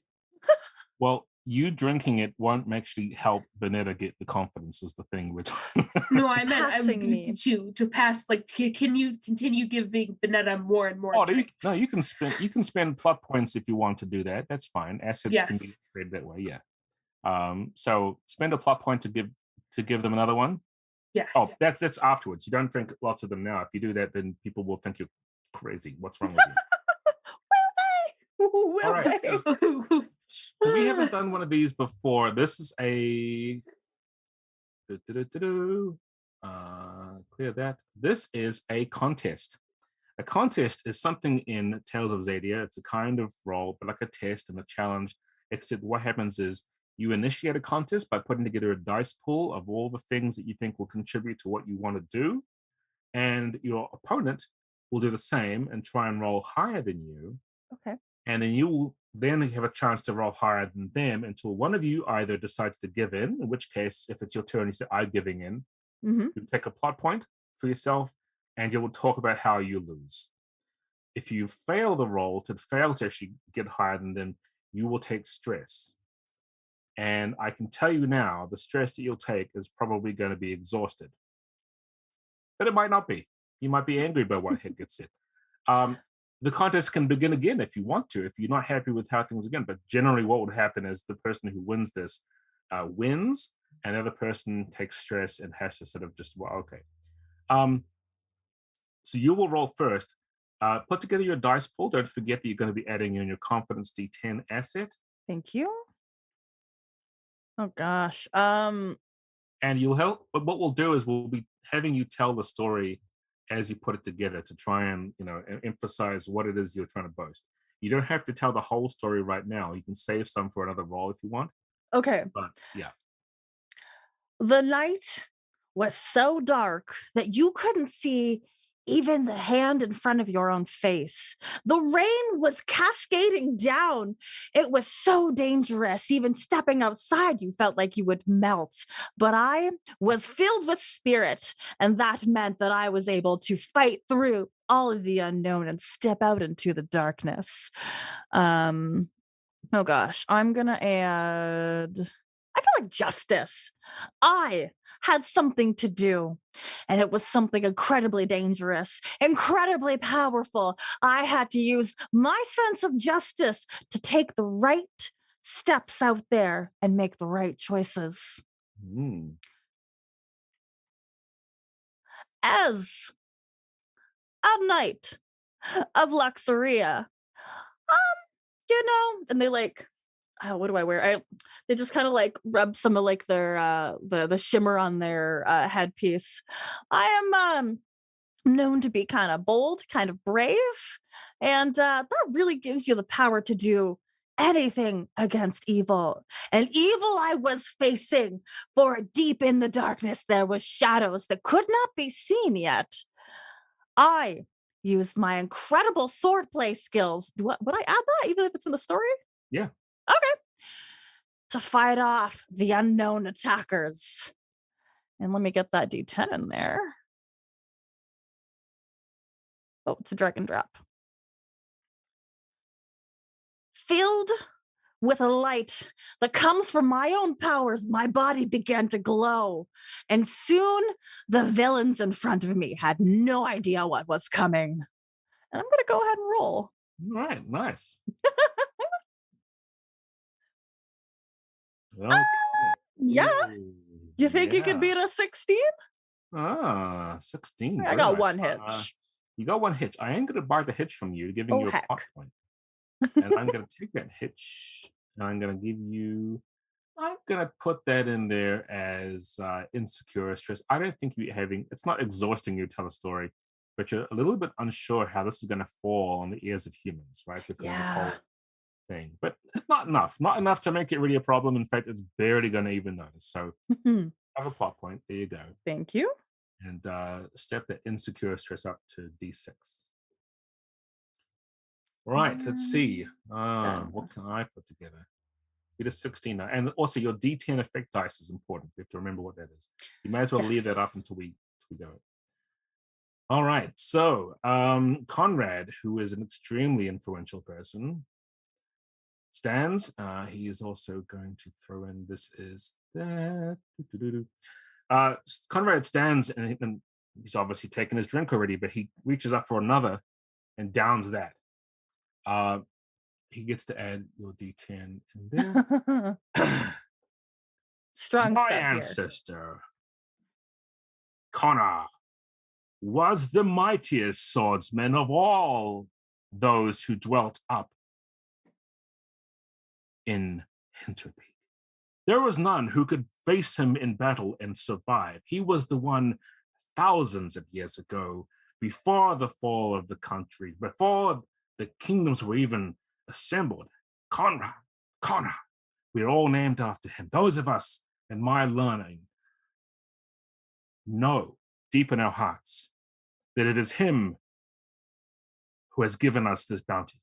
Well, you drinking it won't actually help Benetta get the confidence is the thing we're talking about. No, I meant to pass. Like, can you continue giving Benetta more and more? Drinks? You can spend plot points if you want to do that. That's fine. Assets can be created that way. Yeah. So spend a plot point to give them another one. Yes. Oh, that's afterwards. You don't drink lots of them now. If you do that, then people will think you're crazy. What's wrong with you? All right. So, we haven't done one of these before. This is a clear that. This is a contest. A contest is something in Tales of Xadia. It's a kind of role, but like a test and a challenge, except what happens is you initiate a contest by putting together a dice pool of all the things that you think will contribute to what you want to do, and your opponent will do the same and try and roll higher than you. Okay. And then you will then have a chance to roll higher than them until one of you either decides to give in which case, if it's your turn, you say, I'm giving in. Mm-hmm. You take a plot point for yourself, and you will talk about how you lose. If you fail the roll, to actually get higher than them, you will take stress. And I can tell you now, the stress that you'll take is probably going to be exhausted. But it might not be. You might be angry by what hit gets hit. The contest can begin again if you want to, if you're not happy with how things are going. But generally what would happen is the person who wins this wins, and the other person takes stress and has to sort of just, well, okay. So you will roll first. Put together your dice pool. Don't forget that you're going to be adding in your confidence D10 asset. Thank you. Oh gosh. And you'll help. But what we'll do is we'll be having you tell the story as you put it together to try and emphasize what it is you're trying to boast. You don't have to tell the whole story right now. You can save some for another roll if you want. Okay. But yeah. The night was so dark that you couldn't see even the hand in front of your own face. The rain was cascading down. It was so dangerous. Even stepping outside, you felt like you would melt. But I was filled with spirit, and that meant that I was able to fight through all of the unknown and step out into the darkness. Oh gosh, I'm gonna add, I feel like justice. I had something to do, and it was something incredibly dangerous, incredibly powerful. I had to use my sense of justice to take the right steps out there and make the right choices. As a knight of Luxuria, and they like, what do I wear? They just kind of like rub some of like their the shimmer on their headpiece. I am known to be kind of bold, kind of brave, and that really gives you the power to do anything against evil. And evil I was facing, for deep in the darkness there was shadows that could not be seen yet. I used my incredible swordplay skills. Would I add that even if it's in the story? Yeah. Okay. To fight off the unknown attackers. And let me get that D10 in there. Oh, it's a drag and drop. Filled with a light that comes from my own powers, my body began to glow. And soon the villains in front of me had no idea what was coming. And I'm going to go ahead and roll. All right, nice. Okay. Yeah. Ooh, You think you could beat a 16? 16. I got one hitch. You got one hitch. I am going to buy the hitch from you, giving you a plot point. And I'm going to take that hitch, and I'm going to give you... I'm going to put that in there as insecure stress. I don't think you having... It's not exhausting you to tell a story, but you're a little bit unsure how this is going to fall on the ears of humans, right? Because this whole thing. But it's not enough to make it really a problem. In fact, it's barely going to even notice. So have a plot point. There you go. Thank you. And step the insecure stress up to D6. Right, let's see. What can I put together? It is 16 now. And also your D10 effect dice is important. We have to remember what that is. You may as well leave that up until we go. All right, so Conrad, who is an extremely influential person, stands. He is also going to throw in, this is that. Conrad stands, and he's obviously taken his drink already, but he reaches up for another and downs that. He gets to add your D10 in there. Strong My stuff ancestor, Connor, was the mightiest swordsman of all those who dwelt up in Hinterpeak. There was none who could face him in battle and survive. He was the one thousands of years ago before the fall of the country, before the kingdoms were even assembled. Conrad, we're all named after him. Those of us in my learning know deep in our hearts that it is him who has given us this bounty.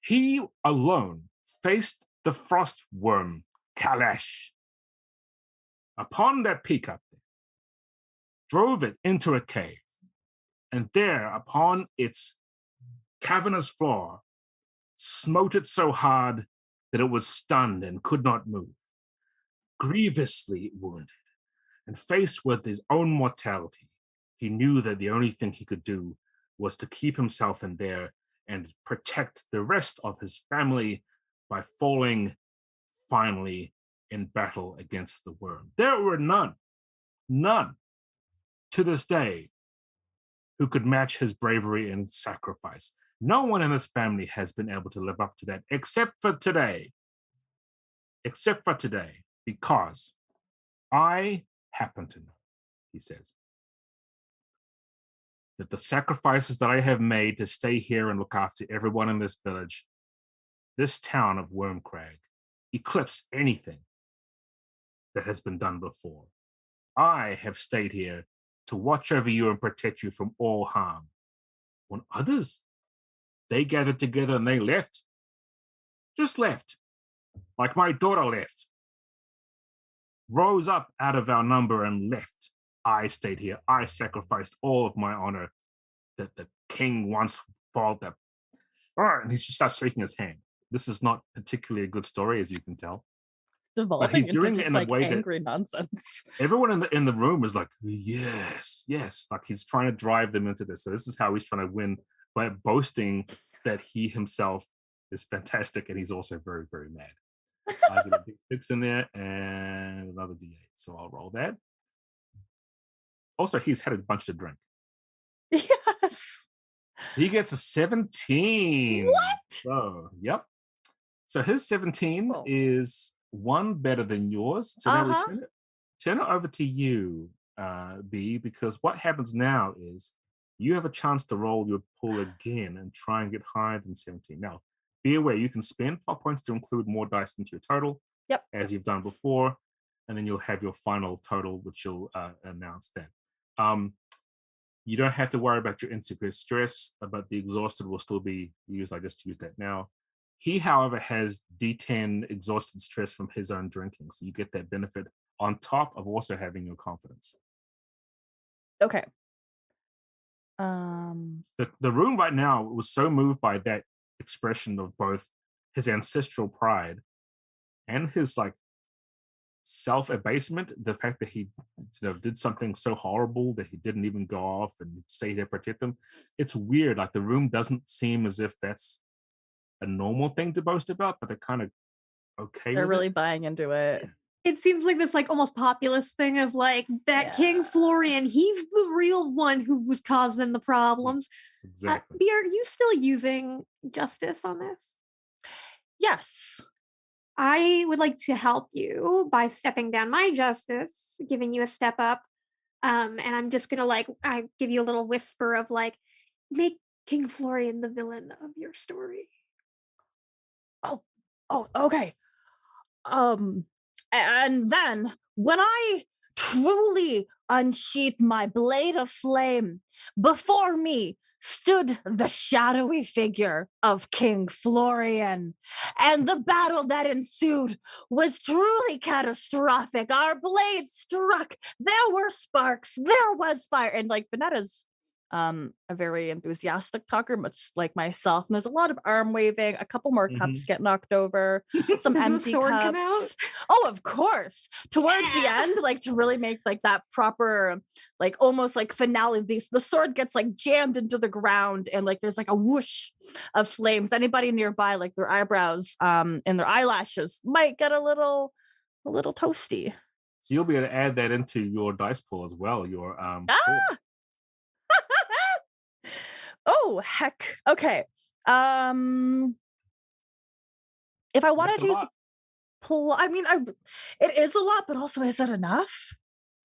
He alone faced the frost worm, Kalash, upon that peak up there, drove it into a cave, and there, upon its cavernous floor, smote it so hard that it was stunned and could not move, grievously wounded, and faced with his own mortality. He knew that the only thing he could do was to keep himself in there and protect the rest of his family by falling finally in battle against the worm. There were none to this day who could match his bravery and sacrifice. No one in his family has been able to live up to that except for today, because I happen to know, he says, that the sacrifices that I have made to stay here and look after everyone in this village, this town of Wormcrag, eclipse anything that has been done before. I have stayed here to watch over you and protect you from all harm. When others, they gathered together and they left, just left, like my daughter left, rose up out of our number and left. I stayed here. I sacrificed all of my honor that the king once fought that. And he just starts shaking his hand. This is not particularly a good story, as you can tell. Devolving But he's doing into it just, in a like, way angry nonsense. Everyone in the room is like, yes. Like he's trying to drive them into this. So this is how he's trying to win by boasting that he himself is fantastic, and he's also very, very mad. I get a big 6 in there and another D8, so I'll roll that. Also, he's had a bunch to drink. Yes. He gets a 17. What? So, yep. So his 17 is one better than yours. So now we turn it over to you, B, because what happens now is you have a chance to roll your pool again and try and get higher than 17. Now, be aware, you can spend plot points to include more dice into your total, as you've done before, and then you'll have your final total, which you'll announce then. You don't have to worry about your insecure stress, but the exhausted will still be used. I just used that now. He, however, has D10 exhausted stress from his own drinking, so you get that benefit on top of also having your confidence. Okay. The room right now was so moved by that expression of both his ancestral pride and his like self-abasement, the fact that he did something so horrible that he didn't even go off and stay there to protect them. It's weird. Like the room doesn't seem as if that's a normal thing to boast about, but they're kind of okay. They're with really it. buying into it. It seems like this like almost populist thing of like that King Florian, he's the real one who was causing the problems. Exactly. B, are you still using justice on this? Yes. I would like to help you by stepping down my justice, giving you a step up. And I'm just gonna I give you a little whisper of like, make King Florian the villain of your story. Oh, okay. And then when I truly unsheathed my blade of flame, before me stood the shadowy figure of King Florian. And the battle that ensued was truly catastrophic. Our blades struck. There were sparks. There was fire. And like Vanetta's a very enthusiastic talker, much like myself. And there's a lot of arm waving, a couple more cups get knocked over, some Does empty the sword cups. come out? Oh, of course. Towards the end, like to really make like that proper, like almost like finale, the sword gets like jammed into the ground and like there's like a whoosh of flames. Anybody nearby, like their eyebrows and their eyelashes might get a little toasty. So you'll be able to add that into your dice pool as well. Your sword. Oh, heck. Okay. If I wanted to use the pool, I mean, it is a lot, but also is it enough?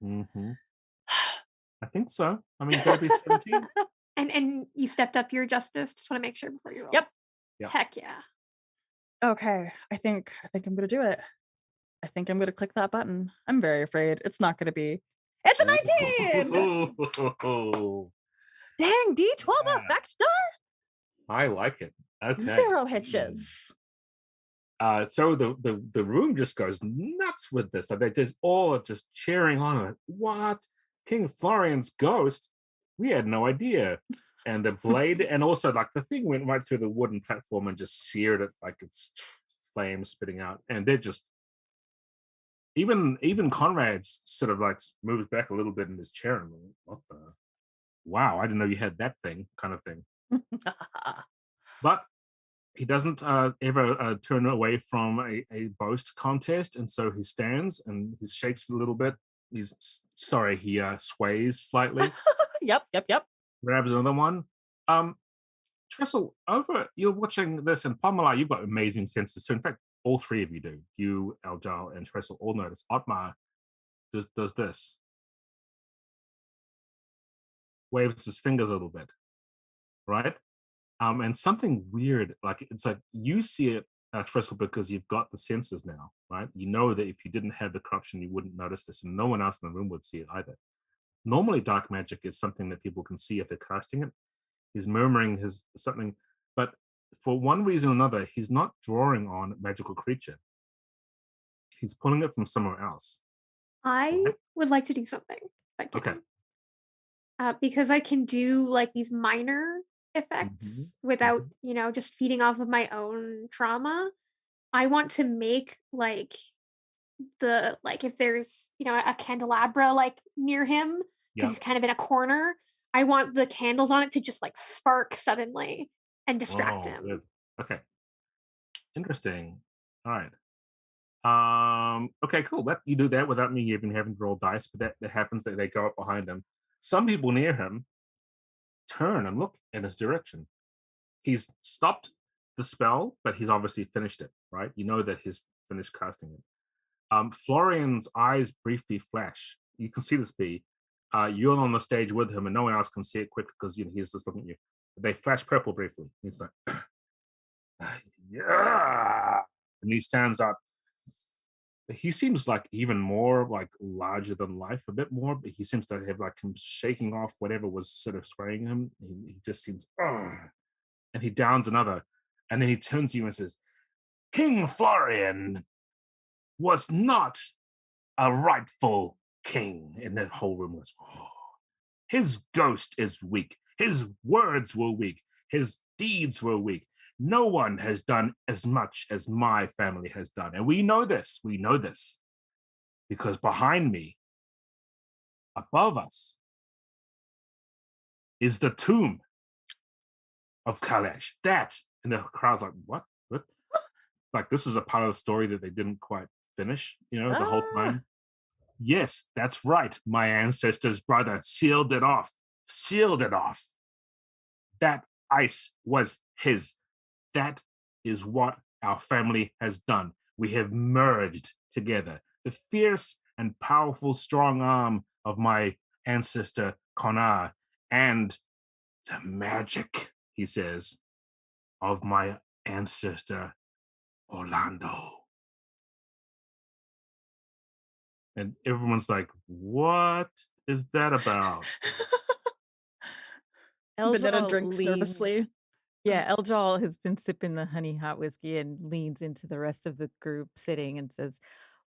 I think so. I mean, gotta be 17. And you stepped up your justice. Just want to make sure before you roll. Yep. Yeah. Heck yeah. Okay, I think I'm gonna do it. I think I'm gonna click that button. I'm very afraid it's not gonna be. It's a 19! Dang, D12 Yeah. effect die? I like it. Okay. 0 hitches. So the room just goes nuts with this. Like they just all are just cheering on. Like, what? King Florian's ghost? We had no idea. And the blade, and also like the thing went right through the wooden platform and just seared it, like it's flames spitting out. And they're just even Conrad's sort of like moves back a little bit in his chair and like, what the? Wow, I didn't know you had that thing, kind of thing. But he doesn't ever turn away from a boast contest, and so he stands and he shakes a little bit. He sways slightly. Yep. Grabs another one. Trestle, you're watching this, and Pamela, you've got amazing senses. So in fact, all three of you do. You, Eljal, and Trestle all notice. Otmar does this. Waves his fingers a little bit. Right? And something weird, like it's like you see it, Trestle, because you've got the senses now, right? You know that if you didn't have the corruption, you wouldn't notice this, and no one else in the room would see it either. Normally, dark magic is something that people can see if they're casting it. He's murmuring his something, but for one reason or another, he's not drawing on a magical creature. He's pulling it from somewhere else. I would like to do something. If I can. Okay. Because I can do like these minor effects without, just feeding off of my own trauma. I want to make like if there's, a candelabra like near him, because he's kind of in a corner, I want the candles on it to just like spark suddenly and distract him. Good. Okay. Interesting. All right. Okay, cool. You do that without me even having to roll dice, but that happens that they go up behind him. Some people near him turn and look in his direction. He's stopped the spell, but he's obviously finished it, right? You know that he's finished casting it. Florian's eyes briefly flash. You can see this be. You're on the stage with him, and no one else can see it quick because he's just looking at you. They flash purple briefly. He's like, yeah, and he stands up. He seems like even more like larger than life, a bit more, but he seems to have like him shaking off whatever was sort of swaying him. He just seems, and he downs another, and then he turns to you and says, King Florian was not a rightful king. And the whole room was, his ghost is weak. His words were weak. His deeds were weak. No one has done as much as my family has done. And we know this. We know this. Because behind me, above us, is the tomb of Kalesh. That, and the crowd's like, what? Like, this is a part of the story that they didn't quite finish, the whole time. Yes, that's right. My ancestor's brother sealed it off. That ice was his. That is what our family has done. We have merged together. The fierce and powerful strong arm of my ancestor, Konar, and the magic, he says, of my ancestor, Orlando. And everyone's like, what is that about? Vanetta drinks nervously. Yeah, Eljal has been sipping the honey hot whiskey and leans into the rest of the group sitting and says,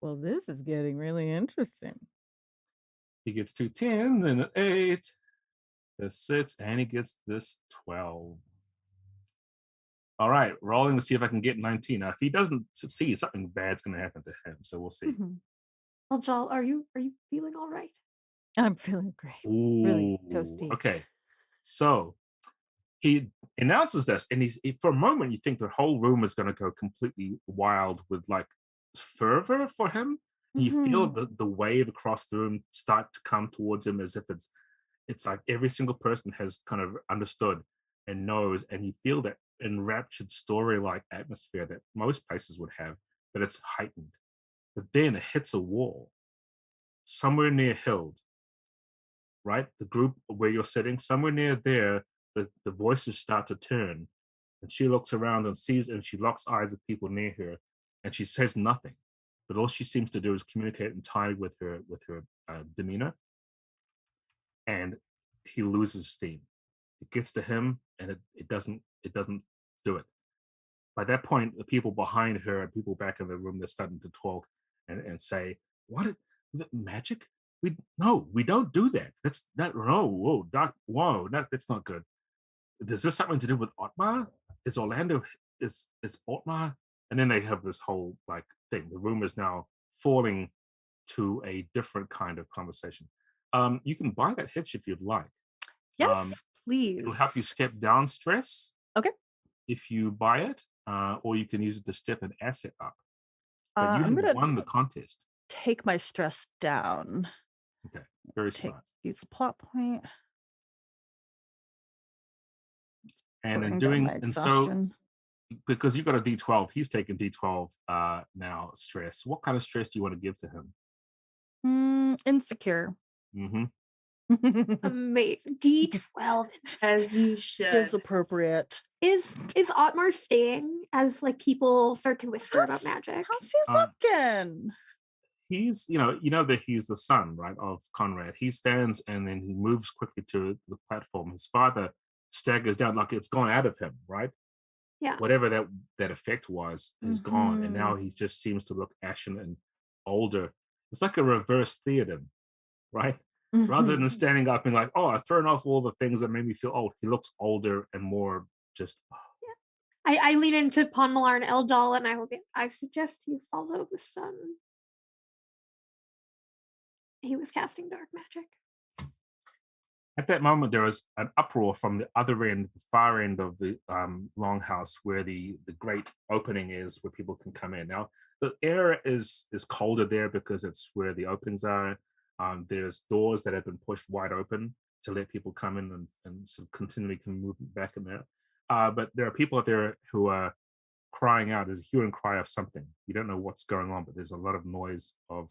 well, this is getting really interesting. He gets 2 10s and an 8, a 6, and he gets this 12. All right, rolling to see if I can get 19. Now, if he doesn't succeed, something bad's going to happen to him. So we'll see. Well, Jal, are you feeling all right? I'm feeling great. Ooh, really toasty. Okay, so he announces this, and for a moment you think the whole room is going to go completely wild with like fervor for him. You feel the wave across the room start to come towards him as if it's like every single person has kind of understood and knows, and you feel that enraptured story-like atmosphere that most places would have, but it's heightened. But then it hits a wall somewhere near Hild, right? The group where you're sitting, somewhere near there, the voices start to turn, and she looks around and sees, and she locks eyes with people near her, and she says nothing, but all she seems to do is communicate entirely with her demeanor, and he loses steam. It gets to him, and it doesn't do it. By that point, the people behind her and people back in the room, they're starting to talk and say, "What? Magic? We don't do that. That's that. No, whoa, that's not good. Is this something to do with Otmar? Is Orlando? Is Otmar?" And then they have this whole like thing. The room is now falling to a different kind of conversation. You can buy that hitch if you'd like. Yes, please. It'll help you step down stress. Okay. If you buy it, or you can use it to step an asset up. But I'm you gonna have won the contest. take my stress down. Okay, very smart. Use the plot point. And in Bring down doing, my and so exhaustion. because you got a D12, he's taking D12 now stress. What kind of stress do you want to give to him? Insecure. Mm-hmm. Amazing. D12 As you should. Is appropriate. is Otmar staying as like people start to whisper about magic? How's he looking? He's, you know that he's the son, right, of Conrad. He stands and then he moves quickly to the platform. His father staggers down like it's gone out of him, right? Yeah. Whatever that effect was is gone, and now he just seems to look ashen and older. It's like a reverse Theoden, right? Rather than standing up and like, oh, I've thrown off all the things that made me feel old. He looks older and more just. I lean into Ponmalar and Eldal and I suggest you follow the sun. He was casting dark magic. At that moment, there was an uproar from the other end, the far end of the longhouse, where the great opening is, where people can come in. Now, the air is colder there because it's where the openings are. There's doors that have been pushed wide open to let people come in and sort of continually can move back in there. But there are people out there who are crying out. There's a hue and cry of something. You don't know what's going on, but there's a lot of noise of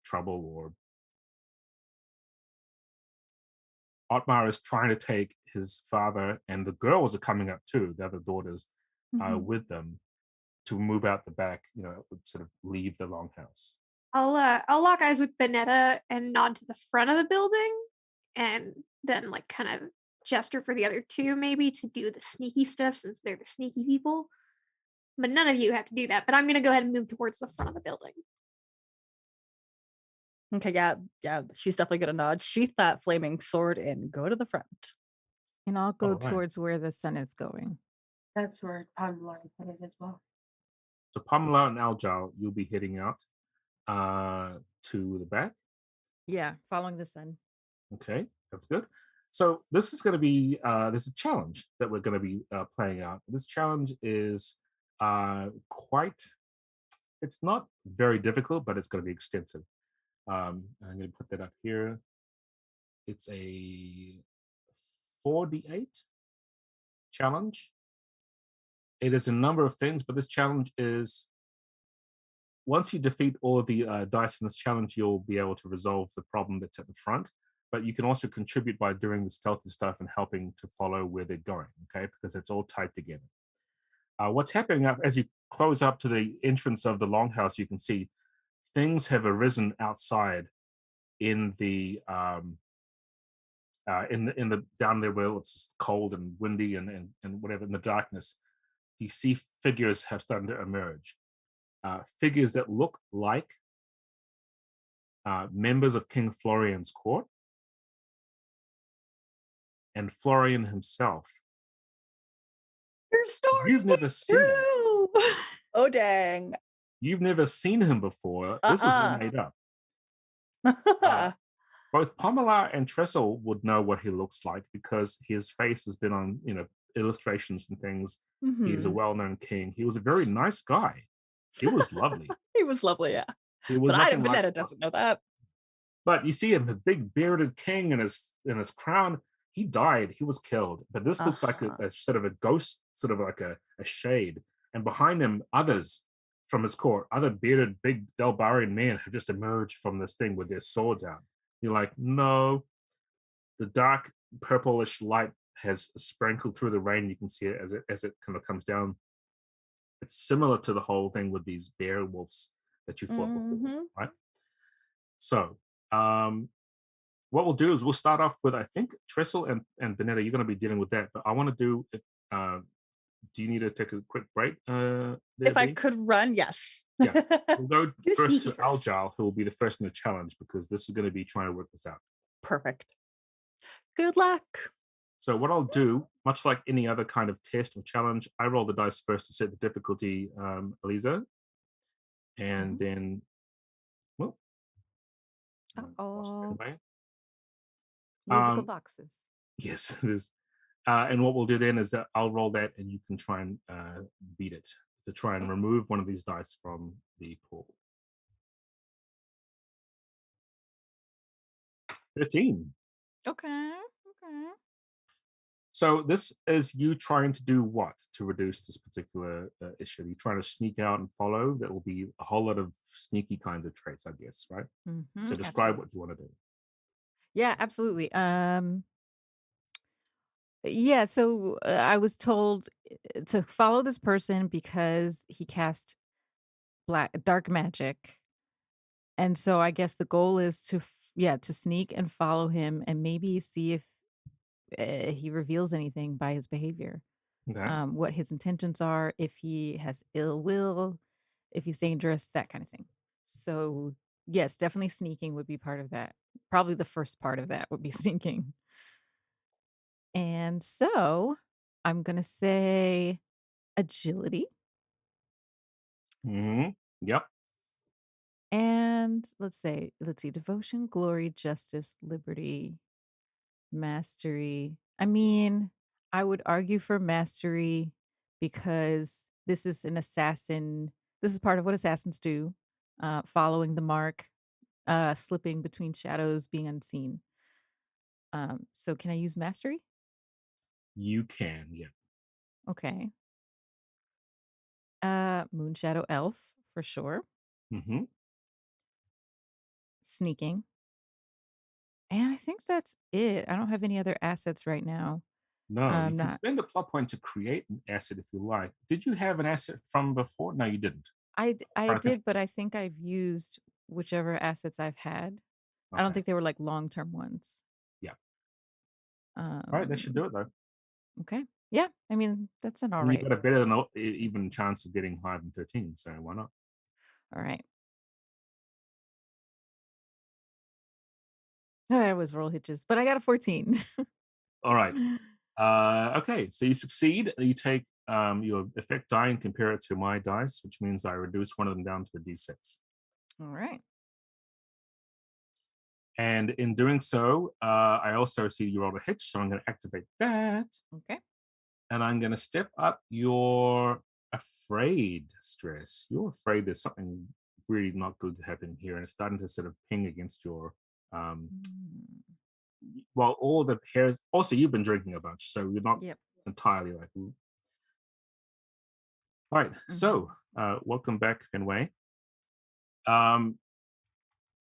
trouble or. Otmar is trying to take his father, and the girls are coming up too, the other daughters, with them to move out the back, sort of leave the longhouse. I'll lock eyes with Bonetta and nod to the front of the building, and then like kind of gesture for the other two maybe to do the sneaky stuff since they're the sneaky people. But none of you have to do that. But I'm gonna go ahead and move towards the front of the building. Okay, yeah, she's definitely gonna nod. Sheath that flaming sword and go to the front. And I'll go Alright. towards where the sun is going. That's where Ponmalar is headed as well. So Pamela and Aljal, you'll be heading out to the back. Yeah, following the sun. Okay, that's good. So this is going to be there's a challenge that we're going to be playing out. This challenge is it's not very difficult, but it's going to be extensive. I'm going to put that up here. It's a 4d8 challenge. It is a number of things, but this challenge is once you defeat all of the dice in this challenge, you'll be able to resolve the problem that's at the front. But you can also contribute by doing the stealthy stuff and helping to follow where they're going, okay? Because it's all tied together. What's happening up as you close up to the entrance of the longhouse, you can see things have arisen outside in the down there where it's cold and windy and whatever in the darkness. You see figures have started to emerge. Figures that look like members of King Florian's court and Florian himself. Your story. You've never seen him. Oh dang. You've never seen him before. This is all made up. Both Pamela and Tressel would know what he looks like because his face has been on, illustrations and things. He's a well-known king. He was a very nice guy. He was lovely. He was lovely, yeah. He was But nothing Bonetta like- doesn't know that. But you see him, the big bearded king in his crown. He died. He was killed. But this looks like a sort of a ghost, sort of like a shade. And behind him, others from his court, other bearded, big Delbarian men have just emerged from this thing with their swords out. You're like, no. The dark purplish light has sprinkled through the rain. You can see it as it kind of comes down. It's similar to the whole thing with these bear wolves that you fought before, right? So, what we'll do is we'll start off with, I think, Trestle and Bonetta, you're going to be dealing with that. But I want to do, do you need to take a quick break? If I could run, yes. Yeah. We'll go first to first. Aljal, who will be the first in the challenge, because this is going to be trying to work this out. Perfect. Good luck. So what I'll do, much like any other kind of test or challenge, I roll the dice first to set the difficulty, Aliza. And then, well, musical boxes. Yes, it is. And what we'll do then is that I'll roll that and you can try and beat it to try and remove one of these dice from the pool. 13. Okay. So this is you trying to do what to reduce this particular issue? You're trying to sneak out and follow. That will be a whole lot of sneaky kinds of traits, I guess, right? So describe what you want to do. Yeah, absolutely. Yeah, so I was told to follow this person because he cast dark magic. And so I guess the goal is to sneak and follow him and maybe see if he reveals anything by his behavior. Okay. What his intentions are, if he has ill will, if he's dangerous, that kind of thing. So, yes, definitely sneaking would be part of that. Probably the first part of that would be sneaking. And so I'm going to say agility. Yep. And let's see, devotion, glory, justice, liberty, mastery. I mean, I would argue for mastery because this is an assassin. This is part of what assassins do, following the mark, slipping between shadows, being unseen. So can I use mastery? You can, yeah. Okay. Moonshadow elf for sure. Sneaking. And I think that's it. I don't have any other assets right now. No, you can spend a plot point to create an asset if you like. Did you have an asset from before? No, you didn't. I did, but I think I've used whichever assets I've had. I don't think they were like long-term ones. Yeah. All right, that should do it though. Okay. Yeah, I mean, that's an all And right. you got a better than even chance of getting higher than 13, so why not? All right. I always roll hitches, but I got a 14. All right. Okay, so you succeed. You take your effect die and compare it to my dice, which means I reduce one of them down to a d6. All right. And in doing so, I also see you rolled a hitch, so I'm going to activate that. Okay. And I'm going to step up your afraid stress. You're afraid there's something really not good happening here, and it's starting to sort of ping against your well, all the hairs. Also, you've been drinking a bunch, so you're not entirely like. Ooh. All right, so welcome back, Fenway.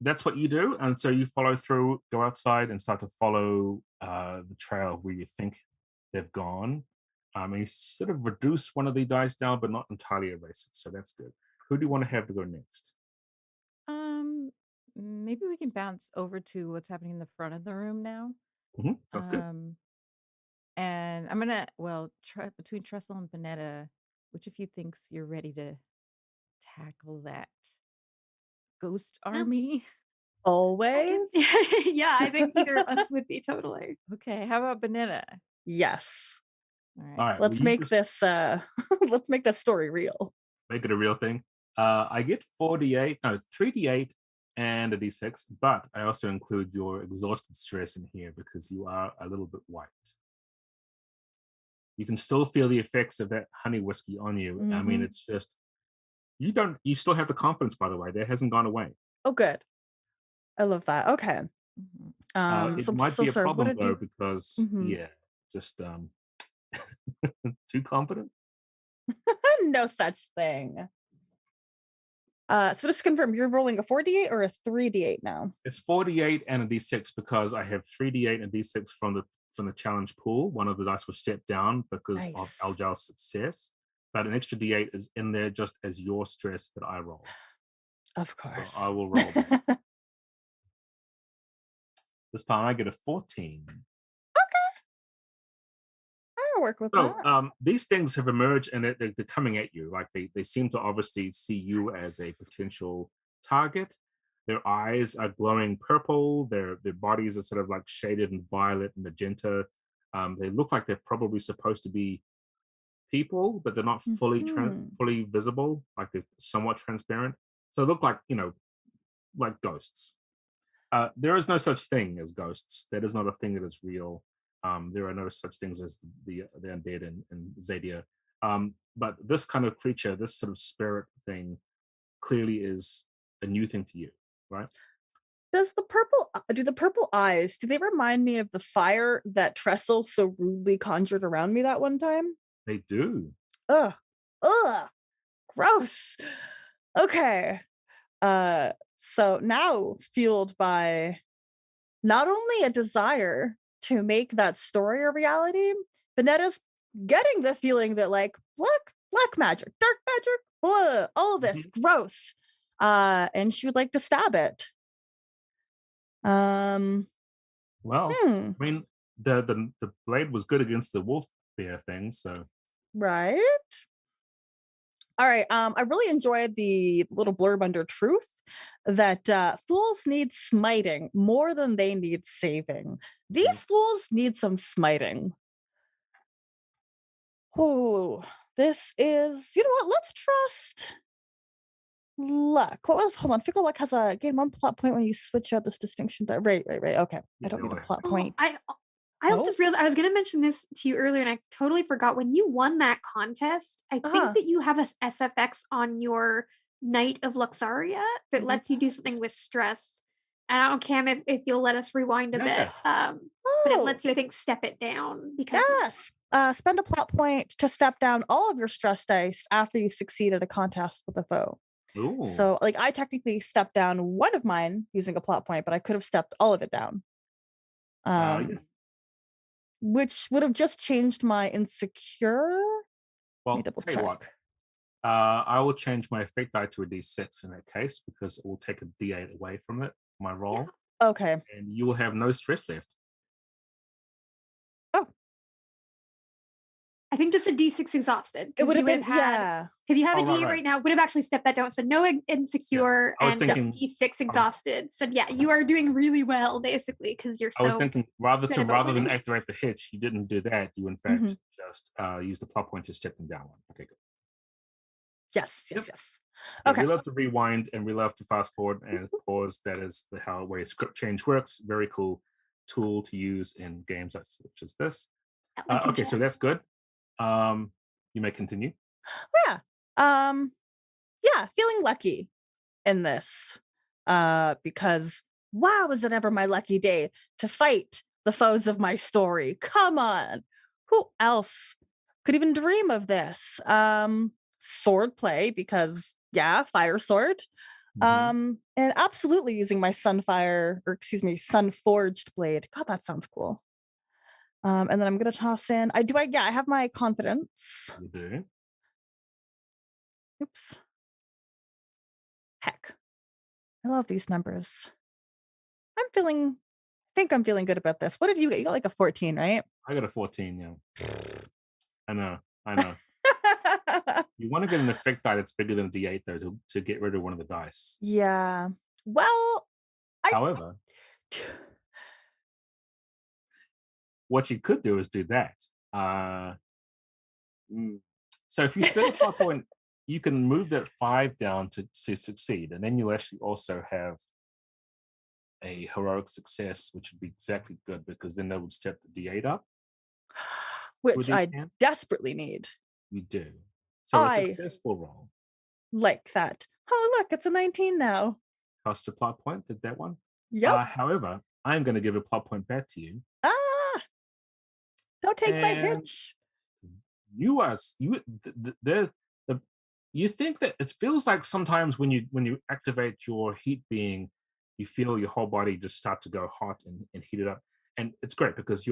That's what you do, and so you follow through, go outside, and start to follow the trail where you think they've gone. And you sort of reduce one of the dice down, but not entirely erase it, so that's good. Who do you want to have to go next? Maybe we can bounce over to what's happening in the front of the room now. Sounds good. And I'm gonna between Trestle and Bonetta, which of you thinks you're ready to tackle that ghost army? Always. Yeah, I think either of us would be totally. Okay, how about Bonetta? Yes. All right. All right. Let's make this let's make this story real. Make it a real thing. I get 3d8 and a d6, but I also include your exhausted stress in here because you are a little bit wiped. You can still feel the effects of that honey whiskey on you. I mean, it's just you still have the confidence, by the way. That hasn't gone away. Oh, good. I love that. Okay. It might be a problem though, because just too confident. No such thing. So just confirm, you're rolling a 4d8 or a 3d8 now? It's 4d8 and a d6 because I have 3d8 and d6 from the from the challenge pool. One of the dice was stepped down because of Nice. Aljal's success, but an extra D8 is in there just as your stress that I roll. Of course. So I will roll that. This time I get a 14. I'll work with So that. these things have emerged and they're coming at you. Like they seem to obviously see you as a potential target. Their eyes are glowing purple. Their bodies are sort of like shaded in violet and magenta. They look like they're probably supposed to be people, but they're not fully fully visible. Like they're somewhat transparent. So they look like, like ghosts. There is no such thing as ghosts. That is not a thing that is real. There are no such things as the undead in Xadia. But this kind of creature, this sort of spirit thing, clearly is a new thing to you, right? Do the purple eyes, do they remind me of the fire that Trestle so rudely conjured around me that one time? They do. Ugh. Gross. Okay. So now fueled by not only a desire to make that story a reality, Benetta's getting the feeling that like black magic, dark magic, all this gross. And she would like to stab it. Well, I mean, the blade was good against the wolf bear thing, so right. All right. I really enjoyed the little blurb under truth that fools need smiting more than they need saving. These fools need some smiting. Oh, this is, you know what? Let's trust luck. Hold on. Fickle luck has a gain 1 plot point when you switch out this distinction. Right. Okay. I don't need a plot point. I also just realized I was going to mention this to you earlier and I totally forgot. When you won that contest, I think that you have a SFX on your Knight of Luxaria that lets you do something with stress. And I don't care if you'll let us rewind a bit. But it lets you, I think, step it down. Because yes. Spend a plot point to step down all of your stress dice after you succeed at a contest with a foe. Ooh. So, like, I technically stepped down one of mine using a plot point, but I could have stepped all of it down. Which would have just changed my insecure. Well, tell you what, I will change my effect die to a D6 in that case because it will take a D8 away from it, my roll. Yeah. Okay. And you will have no stress left. Oh. I think just a D6 exhausted. It would have been, because you have a D8 right now, would have actually stepped that down. So no insecure and just D6 exhausted. So yeah, you are doing really well basically because you're so. I was thinking rather than activate the hitch, you didn't do that. You in fact just used the plot point to step them down one. Okay, good. Yes. Okay. We love to rewind and we love to fast forward and pause. That is how way script change works. Very cool tool to use in games such as this. Okay, so that's good. You may continue. Yeah, feeling lucky in this. Because wow, was it ever my lucky day to fight the foes of my story. Come on. Who else could even dream of this? Sword play, because fire sword. And absolutely using my Sunforged blade. God, that sounds cool. And then I'm gonna toss in. I have my confidence. You do. Oops. Heck. I love these numbers. I think I'm feeling good about this. What did you get? You got like a 14, right? I got a 14, yeah. I know. You want to get an effect die that's bigger than a D8 though to get rid of one of the dice. Yeah. Well, however, what you could do is do that. So if you spend a plot point, you can move that 5 down to succeed, and then you'll actually also have a heroic success, which would be exactly good because then that would step the D8 up. Which I desperately need. You do. So a successful roll. Like that. Oh, look, it's a 19 now. Cost a plot point, did that one? Yep. However, I'm going to give a plot point back to you. Don't take my hitch. You think that it feels like sometimes when you activate your heat being, you feel your whole body just start to go hot and heat it up. and it's great because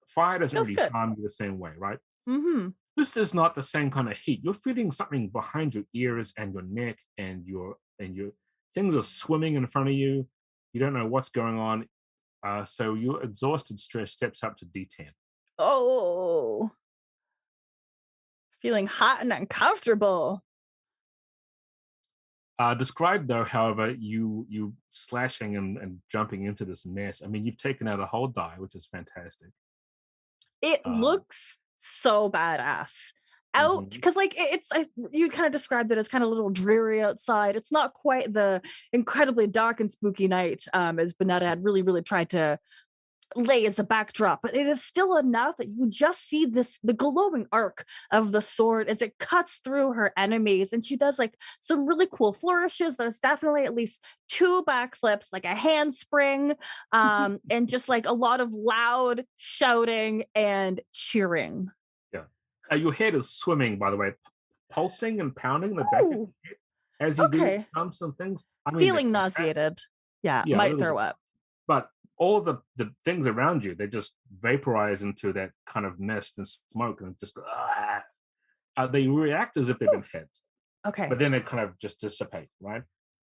fire doesn't Feels really good. harm you the same way, right? Mm-hmm. This is not the same kind of heat. You're feeling something behind your ears and your neck, and your things are swimming in front of you. You don't know what's going on. So your exhausted stress steps up to D10. Oh, feeling hot and uncomfortable. Describe though, however, you slashing and jumping into this mess. I mean, you've taken out a whole die, which is fantastic. It looks so badass. Out because you kind of described it as kind of a little dreary outside. It's not quite the incredibly dark and spooky night as Bonetta had really tried to lay as a backdrop, but it is still enough that you just see the glowing arc of the sword as it cuts through her enemies, and she does like some really cool flourishes. There's definitely at least 2 backflips, like a handspring, and just like a lot of loud shouting and cheering. Yeah, your head is swimming, by the way, pulsing and pounding in the back of your head as you do jumps and things. I mean, feeling nauseated. Yeah, might throw up. But all the things around you, they just vaporize into that kind of mist and smoke, and just they react as if they've been hit. Okay. But then they kind of just dissipate, right?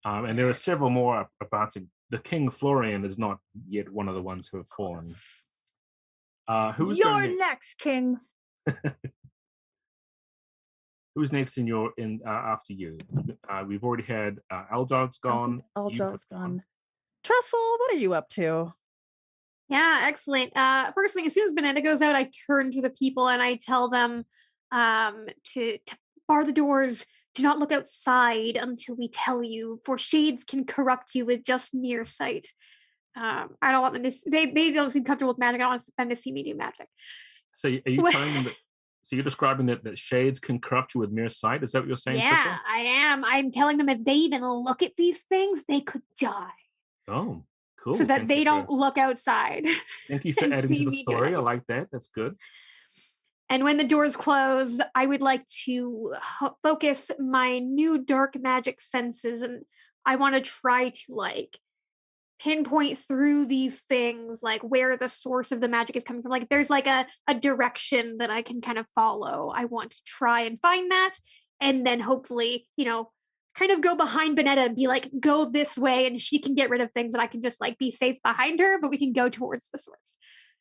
And there are several more advancing. The King Florian is not yet one of the ones who have fallen. Who's You're next, King. Who's next after you? We've already had Eldrod's gone. Eldrod's gone. Trestle, what are you up to? Yeah, excellent. First thing, as soon as Bonetta goes out, I turn to the people and I tell them to bar the doors. Do not look outside until we tell you, for shades can corrupt you with just mere sight. I don't want them to. They don't seem comfortable with magic. I don't want them to see me do magic. So are you telling them that? So you're describing that shades can corrupt you with mere sight? Is that what you're saying? Yeah, Trisha? I am. I'm telling them if they even look at these things, they could die. Oh, cool. So that they don't look outside. Thank you for adding to the story. I like that. That's good. And when the doors close, I would like to focus my new dark magic senses, and I want to try to pinpoint through these things, like where the source of the magic is coming from. Like there's like a direction that I can kind of follow. I want to try and find that, and then hopefully, kind of go behind Bonetta and be like, go this way, and she can get rid of things, and I can just be safe behind her, but we can go towards the source.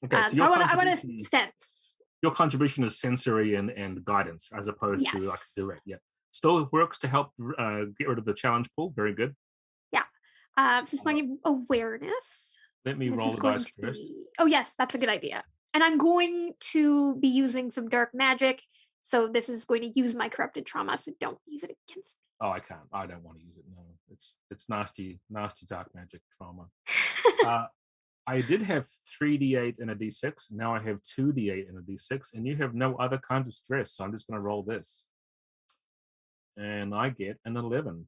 Okay, so I want to sense. Your contribution is sensory and guidance, as opposed to direct. Yeah, still works to help get rid of the challenge pool. Very good. Yeah. So it's my awareness. Let me roll the dice first. Oh yes, that's a good idea. And I'm going to be using some dark magic. So this is going to use my corrupted trauma. So don't use it against me. Oh, I can't. I don't want to use it. No, it's nasty dark magic trauma. I did have 3d8 and a d6. Now I have 2d8 and a d6, and you have no other kinds of stress. So I'm just going to roll this, and I get an 11.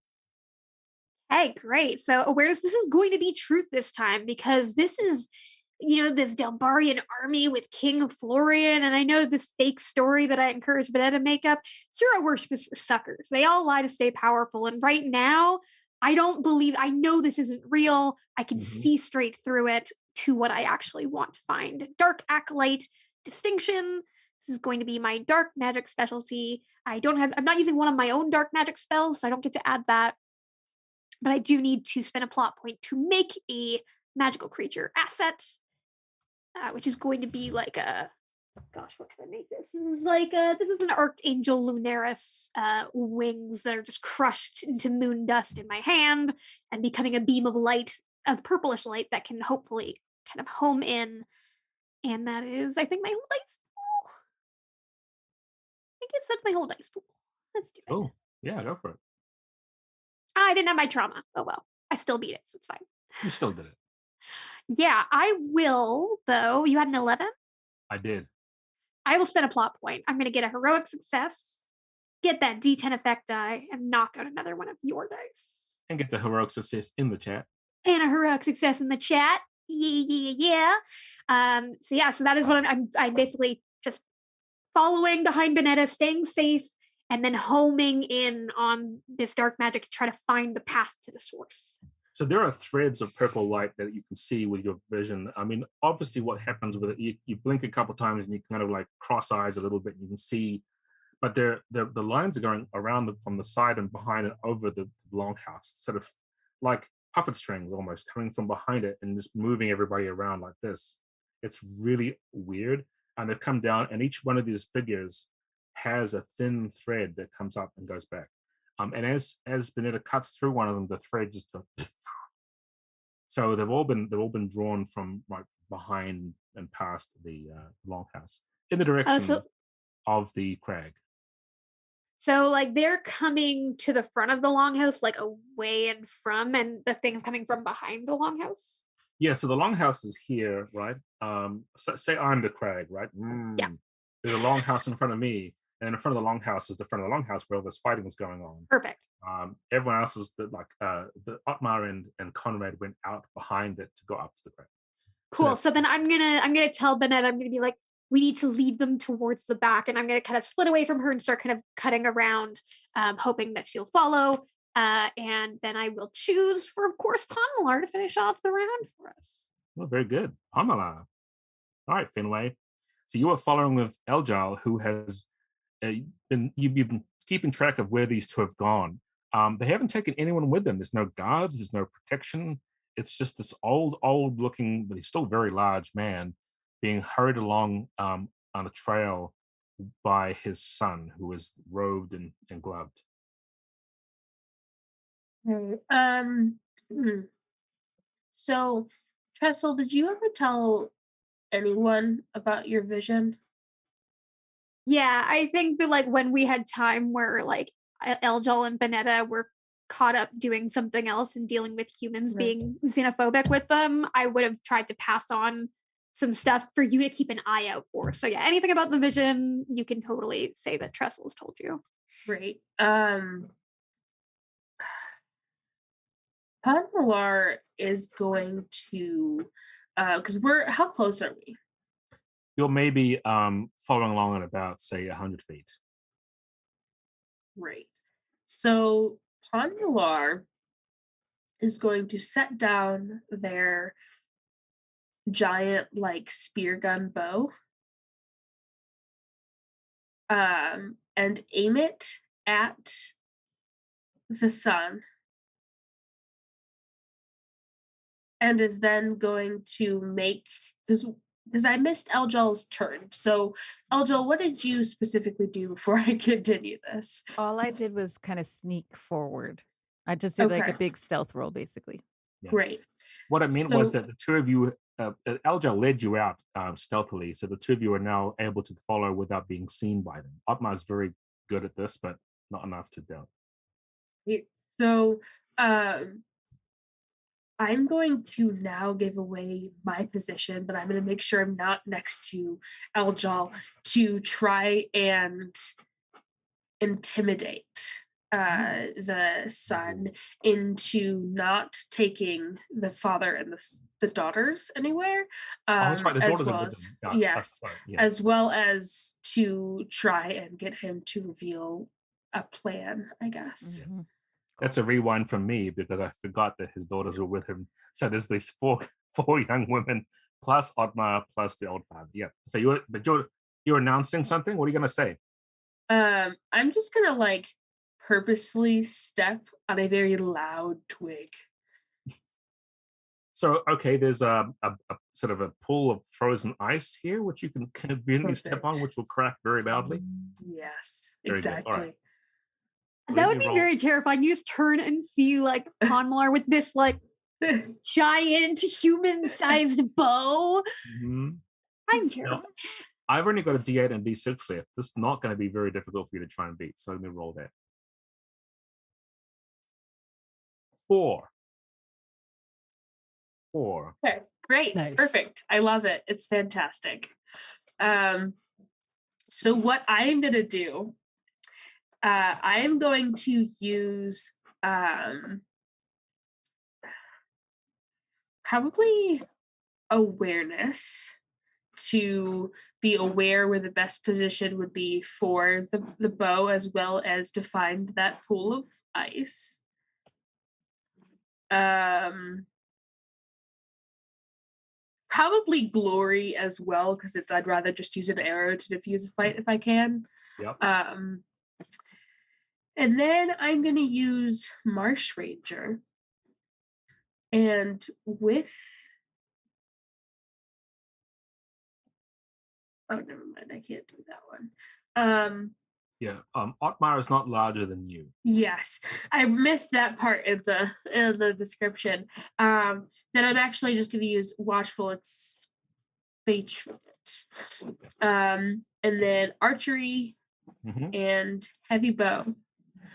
Hey, great. So awareness. This is going to be truth this time, because this is, this Delbarian army with King Florian, and I know this fake story that I encouraged Bonetta to make up. Hero worship is for suckers. They all lie to stay powerful, and right now, I know this isn't real. I can see straight through it to what I actually want to find. Dark Acolyte distinction. This is going to be my dark magic specialty. I'm not using one of my own dark magic spells, so I don't get to add that. But I do need to spend a plot point to make a magical creature asset, which is going to be like what can I make this? This is an Archangel Lunaris wings that are just crushed into moon dust in my hand and becoming a beam of light, of purplish light that can hopefully kind of home in. And that is, I think, my whole dice pool. I guess that's my whole dice pool. Let's do it. Oh, yeah, go for it. I didn't have my trauma. Oh well. I still beat it, so it's fine. You still did it. Yeah, I will, though. You had an 11? I did. I will spend a plot point. I'm going to get a heroic success, get that D10 effect die, and knock out another one of your dice. And get the heroic success in the chat. And a heroic success in the chat. Yeah. So that is what I'm basically just following behind Bonetta, staying safe, and then homing in on this dark magic to try to find the path to the source. So there are threads of purple light that you can see with your vision. I mean, obviously what happens with it, you blink a couple times and you kind of like cross eyes a little bit and you can see, but the lines are going around from the side and behind and over the longhouse, sort of like puppet strings almost coming from behind it and just moving everybody around like this. It's really weird. And they've come down and each one of these figures has a thin thread that comes up and goes back. And as Benetta cuts through one of them, the thread just goes. So they've all been drawn from right behind and past the longhouse in the direction of the crag. So like they're coming to the front of the longhouse, like away and from, and the thing's coming from behind the longhouse. Yeah. So the longhouse is here, right? So say I'm the crag, right? Yeah. There's a longhouse in front of me, and in front of the longhouse is the front of the longhouse where all this fighting is going on. Perfect. Everyone else is the Otmar and Conrad went out behind it to go up to the crag. Cool. So then I'm gonna tell Benetta, I'm gonna be like, we need to lead them towards the back, and I'm gonna kind of split away from her and start kind of cutting around, hoping that she'll follow. And then I will choose for, of course, Ponmalar to finish off the round for us. Well, very good, Ponmalar. All right, Fenway. So you are following with Eljal, who has you've been keeping track of where these two have gone. They haven't taken anyone with them. There's no guards. There's no protection. It's just this old looking, but he's still very large man being hurried along on a trail by his son, who is robed and gloved. So, Trestle, did you ever tell anyone about your vision? Yeah, I think that like when we had time where like Eljal and Benetta were caught up doing something else and dealing with humans being xenophobic with them, I would have tried to pass on some stuff for you to keep an eye out for. So yeah, anything about the vision, you can totally say that Trestle's told you. Great. Ponmalar is going to, because how close are we? You're maybe following along at about, say, 100 feet. Great. So Ponmalar is going to set down their giant, like, spear gun bow and aim it at the sun, and is then going to make, because I missed Eljal's turn. So, Eljal, what did you specifically do before I continue this? All I did was kind of sneak forward. I just did like a big stealth roll, basically. Yeah. Great. What I meant was that the two of you, Eljal led you out stealthily, so the two of you are now able to follow without being seen by them. Otmar's very good at this, but not enough to doubt. So, I'm going to now give away my position, but I'm going to make sure I'm not next to Eljal to try and intimidate the son into not taking the father and the daughters anywhere. That's right, the daughters are with them. Yes, as well as to try and get him to reveal a plan, I guess. Mm-hmm. That's a rewind from me because I forgot that his daughters were with him. So there's these four young women plus Otmar plus the old father. Yeah. So you're announcing something? What are you gonna say? I'm just gonna like purposely step on a very loud twig. So okay, there's a sort of a pool of frozen ice here, which you can conveniently step on, which will crack very loudly. Yes, very exactly. All right. That would be very terrifying. You just turn and see like Ponmalar with this like giant human-sized bow. Mm-hmm. I'm terrified. No, I've only got a D8 and D6 left. This is not going to be very difficult for you to try and beat. So let me roll that. 4. Okay, great. Nice. Perfect. I love it. It's fantastic. So what I'm going to do, I am going to use probably awareness to be aware where the best position would be for the bow, as well as to find that pool of ice. Probably glory as well, because I'd rather just use an arrow to diffuse a fight if I can. Yep. And then I'm going to use Marsh Ranger. And with... Oh, never mind. I can't do that one. Yeah. Otmar is not larger than you. Yes, I missed that part in the description. Then I'm actually just going to use Watchful Expatriate. And then archery and heavy bow.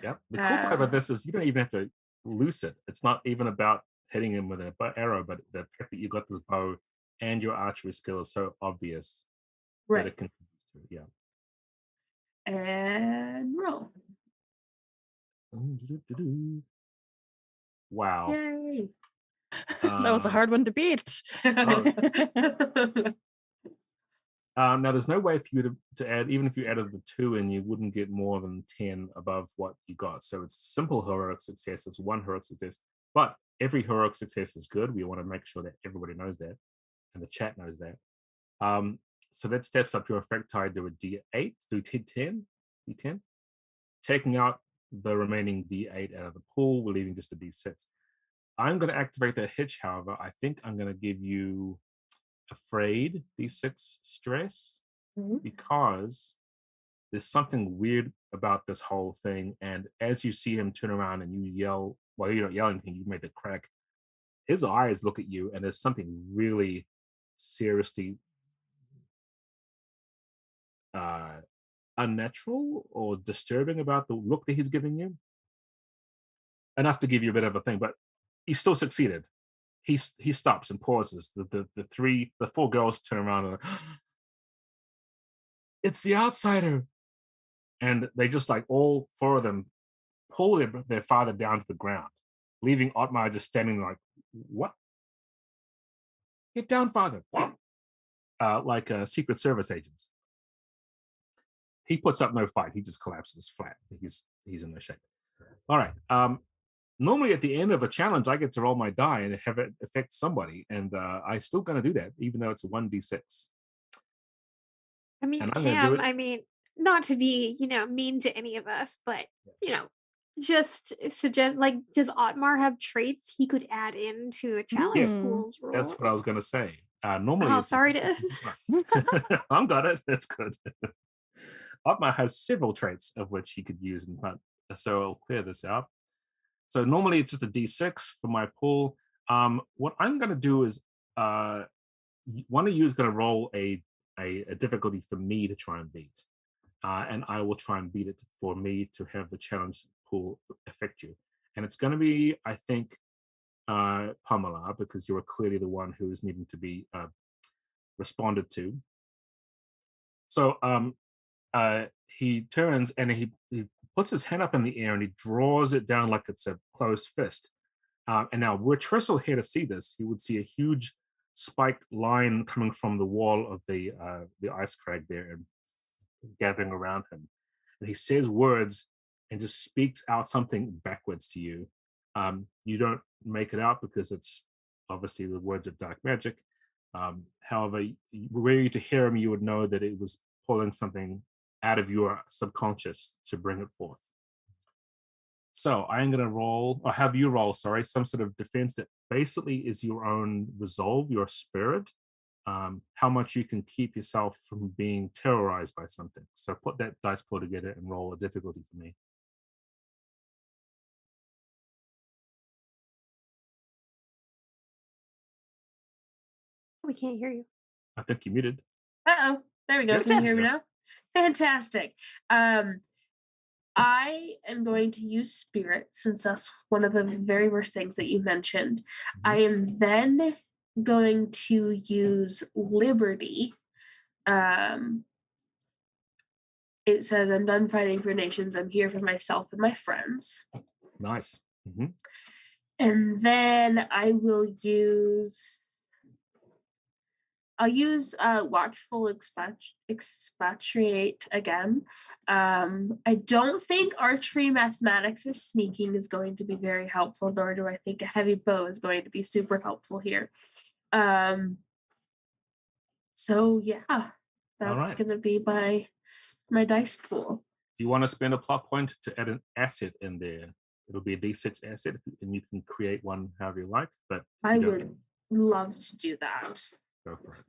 Yep. The cool part about this is you don't even have to loose it. It's not even about hitting him with an arrow, but the fact that you got this bow and your archery skill is so obvious that it can. Yeah. And roll. Wow. Yay. That was a hard one to beat. Now, there's no way for you to add, even if you added the 2 in, you wouldn't get more than 10 above what you got. So it's simple heroic success. It's 1 heroic success. But every heroic success is good. We want to make sure that everybody knows that, and the chat knows that. So that steps up your effect tide to a D8, do D10. Taking out the remaining D8 out of the pool, we're leaving just a D6. I'm going to activate the hitch, however. I think I'm going to give you afraid D6 stress because there's something weird about this whole thing. And as you see him turn around and you yell, well, you don't yell anything, you made the crack. His eyes look at you, and there's something really seriously unnatural or disturbing about the look that he's giving you. Enough to give you a bit of a thing, but he still succeeded. He stops and pauses. The 4 girls turn around and it's the outsider, and they just like all 4 of them pull their father down to the ground, leaving Otmar just standing like, what? Get down, father. Like Secret Service agents. He puts up no fight. He just collapses flat. He's in no shape. All right. Normally at the end of a challenge, I get to roll my die and have it affect somebody, and I'm still going to do that, even though it's a 1d6. I mean, Cam, I mean, not to be, mean to any of us, but, just suggest, like, does Otmar have traits he could add into a challenge pool's rule? That's what I was going to say. Normally, oh, sorry to... I'm got it. That's good. Otmar has several traits of which he could use, so I'll clear this out. So normally it's just a D6 for my pool. What I'm going to do is one of you is going to roll a difficulty for me to try and beat. And I will try and beat it for me to have the challenge pool affect you. And it's going to be, I think, Pamela, because you're clearly the one who is needing to be responded to. So he turns and he puts his hand up in the air and he draws it down like it's a closed fist. And now, were Trestle here to see this, he would see a huge spiked line coming from the wall of the ice crag there and gathering around him. And he says words and just speaks out something backwards to you. You don't make it out because it's obviously the words of dark magic. However, were you to hear him, you would know that it was pulling something out of your subconscious to bring it forth. So I'm going to roll, or have you roll, some sort of defense that basically is your own resolve, your spirit, how much you can keep yourself from being terrorized by something. So put that dice pool together and roll a difficulty for me. We can't hear you. I think you muted. Uh-oh. There we go. Can you hear me now? Fantastic. I am going to use spirit, since that's one of the very worst things that you mentioned. I am then going to use liberty. It says, I'm done fighting for nations. I'm here for myself and my friends. Nice. And then I will use I'll use watchful expatriate again. I don't think archery, mathematics, or sneaking is going to be very helpful, nor do I think a heavy bow is going to be super helpful here. So yeah, that's right. gonna be my dice pool. Do you want to spend a plot point to add an asset in there? It'll be a D6 asset, and you can create one however you like. But I would love to do that. Go for it.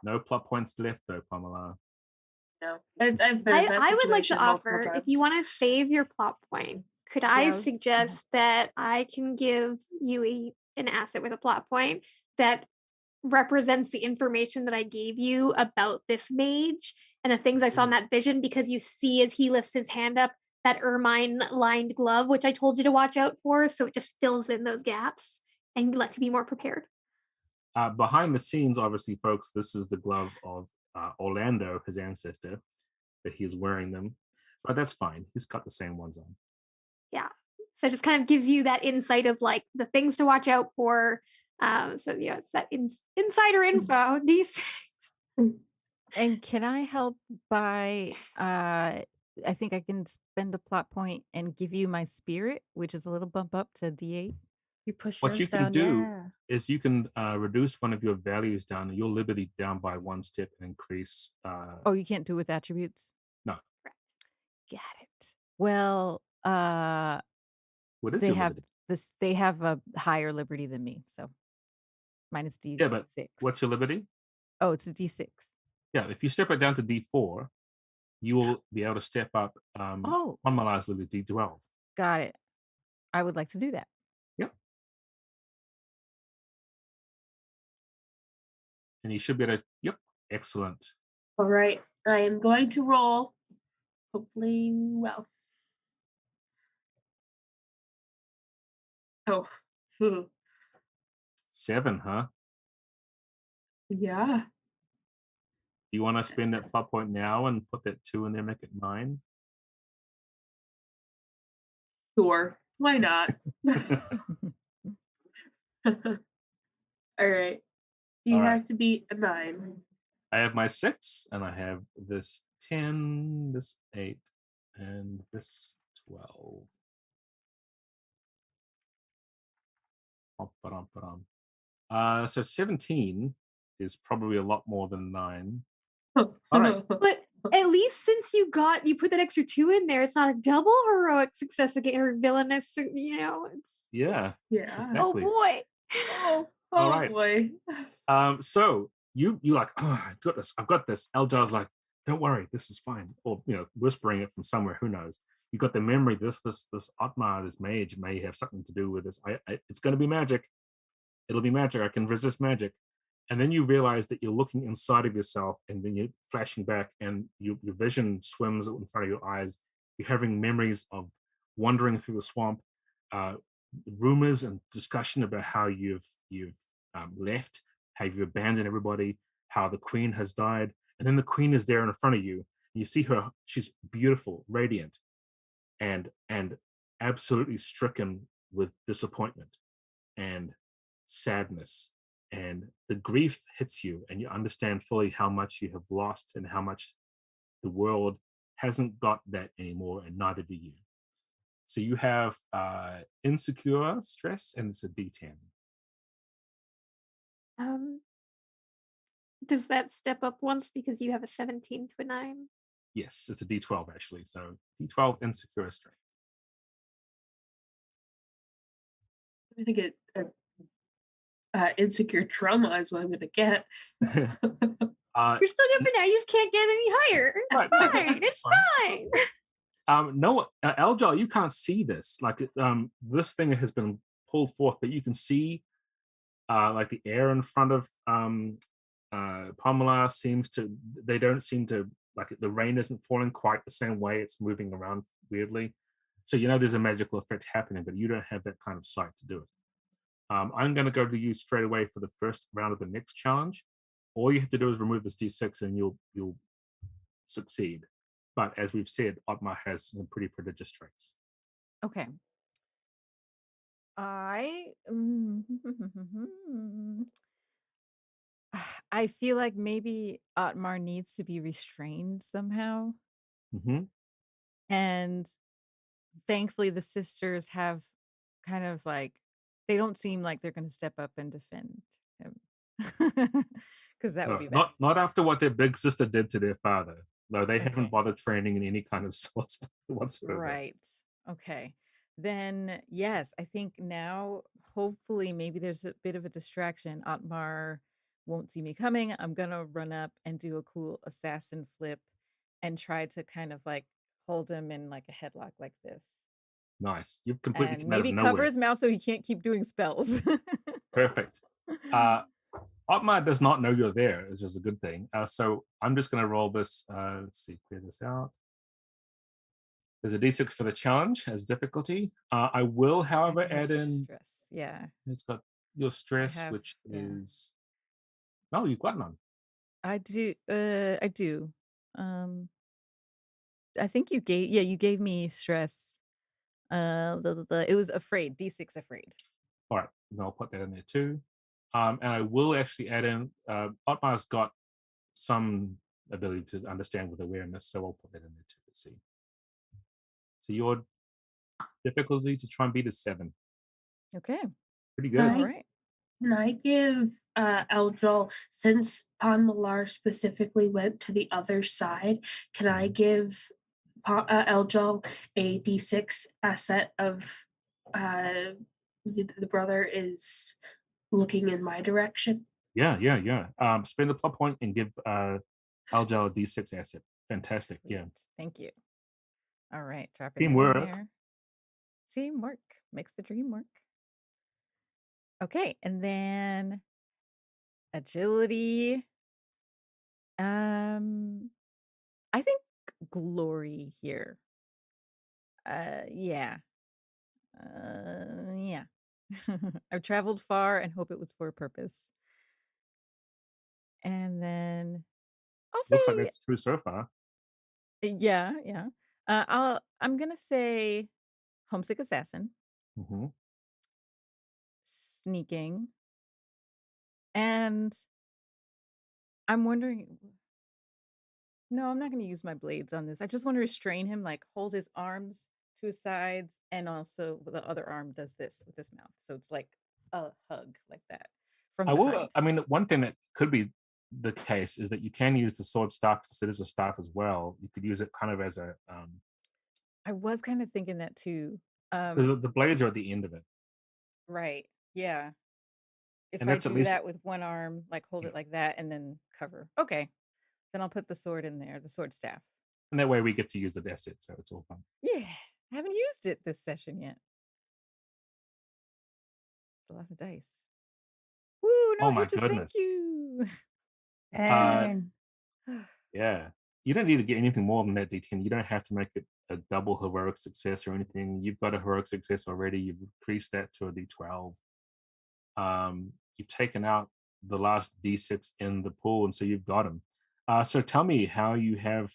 No plot points left, though, Pamela. No, I've been in that I would like to situation multiple offer, if times. you want to save your plot point, could I suggest that I can give you an asset with a plot point that represents the information that I gave you about this mage and the things I saw in that vision, because you see as he lifts his hand up that ermine-lined glove, which I told you to watch out for, so it just fills in those gaps and lets you be more prepared. Behind the scenes, obviously, folks, this is the glove of Orlando, his ancestor, that he's wearing them. But that's fine. He's got the same ones on. Yeah. So it just kind of gives you that insight of like the things to watch out for. So yeah, it's that insider info. And can I help by I think I can spend a plot point and give you my spirit, which is a little bump up to D8. You push What yours you can down, do yeah. is you can reduce one of your values down, and your liberty down by 1 step, and increase. Oh, you can't do it with attributes? No. Got it. Well, What is they your have liberty? this. They have a higher liberty than me, so minus D6. Yeah, but what's your liberty? Oh, it's a D6. Yeah, if you step it down to D4, you will be able to step up Pamela's liberty to D12. Got it. I would like to do that. Yep. And you should be able to, yep, excellent. All right, I am going to roll, hopefully well. Oh, 7, huh? yeah. Do you want to spend that plot point now and put that 2 in there, make it 9? Sure, why not? All right, you All have right. to be a 9. I have my 6, and I have this 10, this 8, and this 12. So 17 is probably a lot more than 9. All right. But at least since you put that extra 2 in there, it's not a double heroic success against her villainous, It's, yeah. Yeah. Exactly. Oh boy. Oh right. boy. So you like, oh, I've got this. Eldar's like, don't worry, this is fine. Or whispering it from somewhere, who knows? You got the memory. This Otmar, this mage, may have something to do with this. It's going to be magic. It'll be magic. I can resist magic. And then you realize that you're looking inside of yourself, and then you're flashing back, and your vision swims in front of your eyes. You're having memories of wandering through the swamp, rumors and discussion about how you've left, how you've abandoned everybody, how the queen has died, and then the queen is there in front of you. And you see her; she's beautiful, radiant, and absolutely stricken with disappointment and sadness, and the grief hits you, and you understand fully how much you have lost and how much the world hasn't got that anymore, and neither do you. So you have insecure stress, and it's a D10. Does that step up once because you have a 17 to a 9? Yes, it's a D12 actually. So D12 insecure strength. I think insecure trauma is what I'm gonna get. You're still good for now. You just can't get any higher. It's fine. It's fine. No, Eljal, you can't see this. Like this thing has been pulled forth, but you can see like the air in front of Pamela they don't seem to, like, the rain isn't falling quite the same way. It's moving around weirdly. So there's a magical effect happening, but you don't have that kind of sight to do it. I'm going to go to you straight away for the first round of the next challenge. All you have to do is remove this D6 and you'll succeed. But as we've said, Otmar has some pretty prodigious traits. Okay. I feel like maybe Otmar needs to be restrained somehow. Mm-hmm. And thankfully, the sisters have kind of like, they don't seem like they're going to step up and defend him. Because that would No, be bad. not after what their big sister did to their father. No, they Okay. haven't bothered training in any kind of sorts whatsoever. Right. Okay. Then, yes, I think now, hopefully, maybe there's a bit of a distraction. Otmar won't see me coming. I'm going to run up and do a cool assassin flip and try to kind of like hold him in like a headlock like this. Nice. You've completely And come out of maybe cover nowhere. his mouth so he can't keep doing spells. Perfect. Otmar does not know you're there, which is a good thing. So I'm just going to roll this. Let's see, clear this out. There's a d6 for the challenge as difficulty. I will, however, add in. Stress. Yeah. It's got your stress, have- which yeah. is. No, you've got none. I do. I do. I think you gave me stress. It was afraid, D6 afraid. All right, then I'll put that in there too. And I will actually add in. Otmar's got some ability to understand with awareness, so I'll put that in there too. Let's see. So your difficulty to try and beat is 7. Okay. Pretty good. Nice. All right. Can I give Eldril, since Panmalar specifically went to the other side, can I give Eldril a d6 asset of the brother is looking in my direction? Yeah. Spend the plot point and give Aljal a d6 asset. Fantastic. Yeah. Sweet. Thank you. All right. Dropping Teamwork. that in there. Teamwork makes the dream work. Okay. And then agility. I think glory here. Yeah. Yeah. I've traveled far and hope it was for a purpose. And then I'll say Looks like that's true so far. yeah. I'm gonna say homesick assassin, Mm-hmm. sneaking, and I'm wondering. No, I'm not gonna use my blades on this. I just want to restrain him, like hold his arms to his sides, and also the other arm does this with his mouth. So it's like a hug like that from I will. behind. I mean, one thing that could be the case is that you can use the sword staff instead as a staff as well. You could use it kind of as a I was kind of thinking that too. because the blades are at the end of it. Right. Yeah. If And I that's at do least- that with one arm, like hold it like that and then cover. Okay. Then I'll put the sword in there, the sword staff. And that way we get to use the asset, so it's all fun. Yeah. I haven't used it this session yet. It's a lot of dice. Woo, no Oh my hitches, goodness. thank you. And Yeah. You don't need to get anything more than that D10. You don't have to make it a double heroic success or anything. You've got a heroic success already. You've increased that to a D12. You've taken out the last D6 in the pool, and so you've got him. So tell me how you have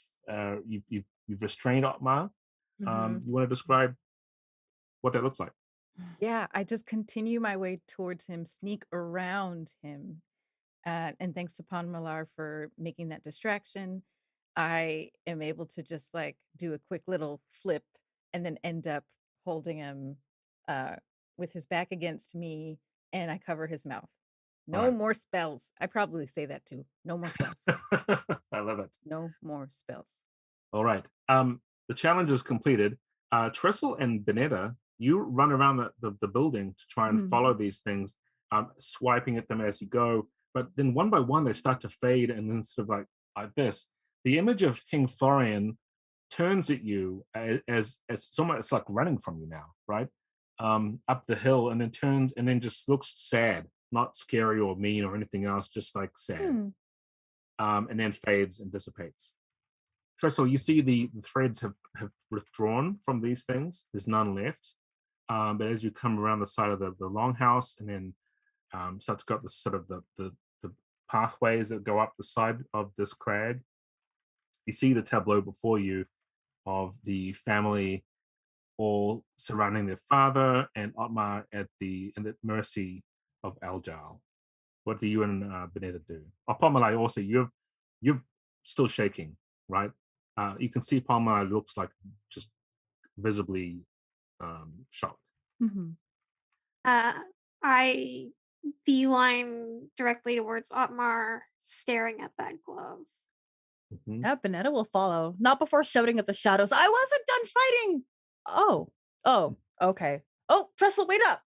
you've restrained Otmar. Mhm. You want to describe what that looks like? Yeah, I just continue my way towards him, sneak around him. And thanks to Panmalar for making that distraction, I am able to just like do a quick little flip and then end up holding him with his back against me, and I cover his mouth. No Right. more spells. I probably say that too. No more spells. I love it. No more spells. All right. The challenge is completed. Trestle and Benetta, you run around the building to try and follow these things, swiping at them as you go. But then one by one, they start to fade, and then sort of like this. The image of King Florian turns at you as someone. It's like running from you now, right? Up the hill, and then turns, and then just looks sad, not scary or mean or anything else, just like sad. And then fades and dissipates. Trestle, you see the threads have withdrawn from these things. There's none left. But as you come around the side of the longhouse, and then so it's got the sort of the pathways that go up the side of this crag, you see the tableau before you of the family all surrounding their father and Otmar at the mercy of Aljal. What do you and Benita do? Palmalai also, you're still shaking, right? You can see Palmalai looks like just visibly shocked. Mm-hmm. I beeline directly towards Otmar, staring at that glove. Mm-hmm. Yeah, Benetta will follow. Not before shouting at the shadows, I wasn't done fighting! Oh, okay. Oh, Trestle, wait up!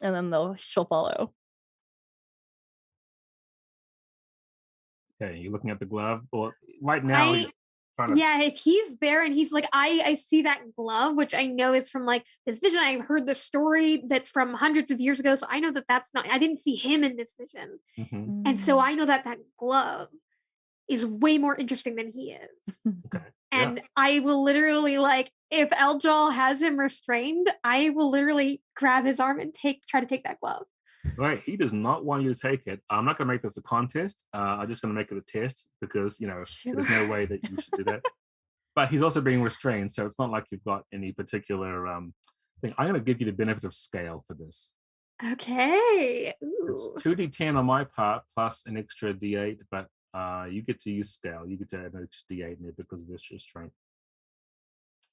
And then she'll follow. Okay, you're looking at the glove. Well, right now he's trying to... Yeah, if he's there and he's like, I see that glove, which I know is from like this vision. I've heard the story that's from hundreds of years ago, so I know that that's not. I didn't see him in this vision, and so I know that that glove is way more interesting than he is. Okay. And I will literally, like, if Eljal has him restrained, I will literally grab his arm and try to take that glove. Right, he does not want you to take it. I'm not going to make this a contest. I'm just going to make it a test because, there's no way that you should do that. But he's also being restrained, so it's not like you've got any particular thing. I'm going to give you the benefit of scale for this. Okay. Ooh. It's 2d10 on my part plus an extra d8, but you get to use scale. You get to add an extra d8 in there because of this restraint.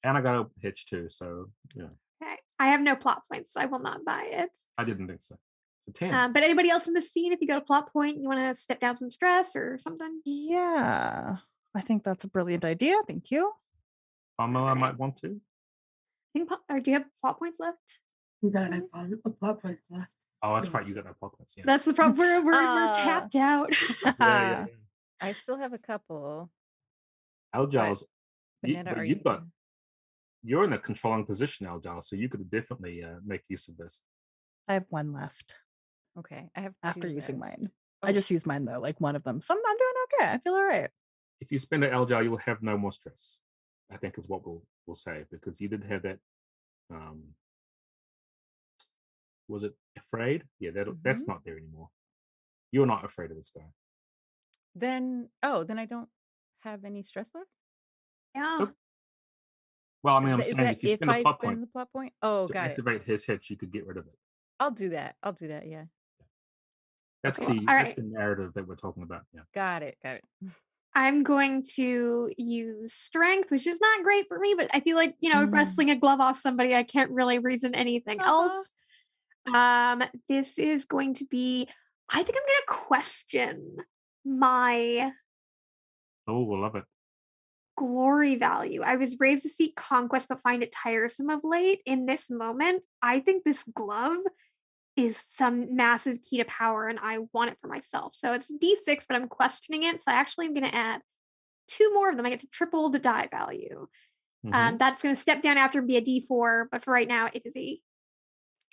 And I got a hitch too, so, Okay. I have no plot points, so I will not buy it. I didn't think so. So 10. But anybody else in the scene, if you got a plot point, you want to step down some stress or something? Yeah, I think that's a brilliant idea. Thank you. I might want to. Or do you have plot points left? We don't have a plot points left. Oh, that's right. You got no plot points. Yeah. That's the problem. We're tapped out. Yeah. I still have a couple. Aljal's, Benetta, you're in a controlling position, Aljal, so you could definitely make use of this. I have one left. Okay, I have after two using then. mine. I just used mine though, like one of them. So I'm doing okay. I feel all right. If you spend it, Aljal, you will have no more stress. I think is what we'll say, because you did have that. Was it afraid? Yeah, that's not there anymore. You're not afraid of this guy. Then I don't have any stress left. Yeah. Nope. Well, I mean, I'm saying if you spend a plot point, the plot point, to activate his hitch, you could get rid of it. I'll do that. Yeah. That's that's the narrative that we're talking about. Yeah. Got it. I'm going to use strength, which is not great for me, but I feel like, wrestling a glove off somebody, I can't really reason anything else. This is going to be, I think I'm going to question my we'll love it. glory value. I was raised to seek conquest, but find it tiresome of late. In this moment, I think this glove is some massive key to power, and I want it for myself. So it's D6, but I'm questioning it. So I actually am going to add 2 more of them. I get to triple the die value. That's going to step down after and be a D4, but for right now, it is a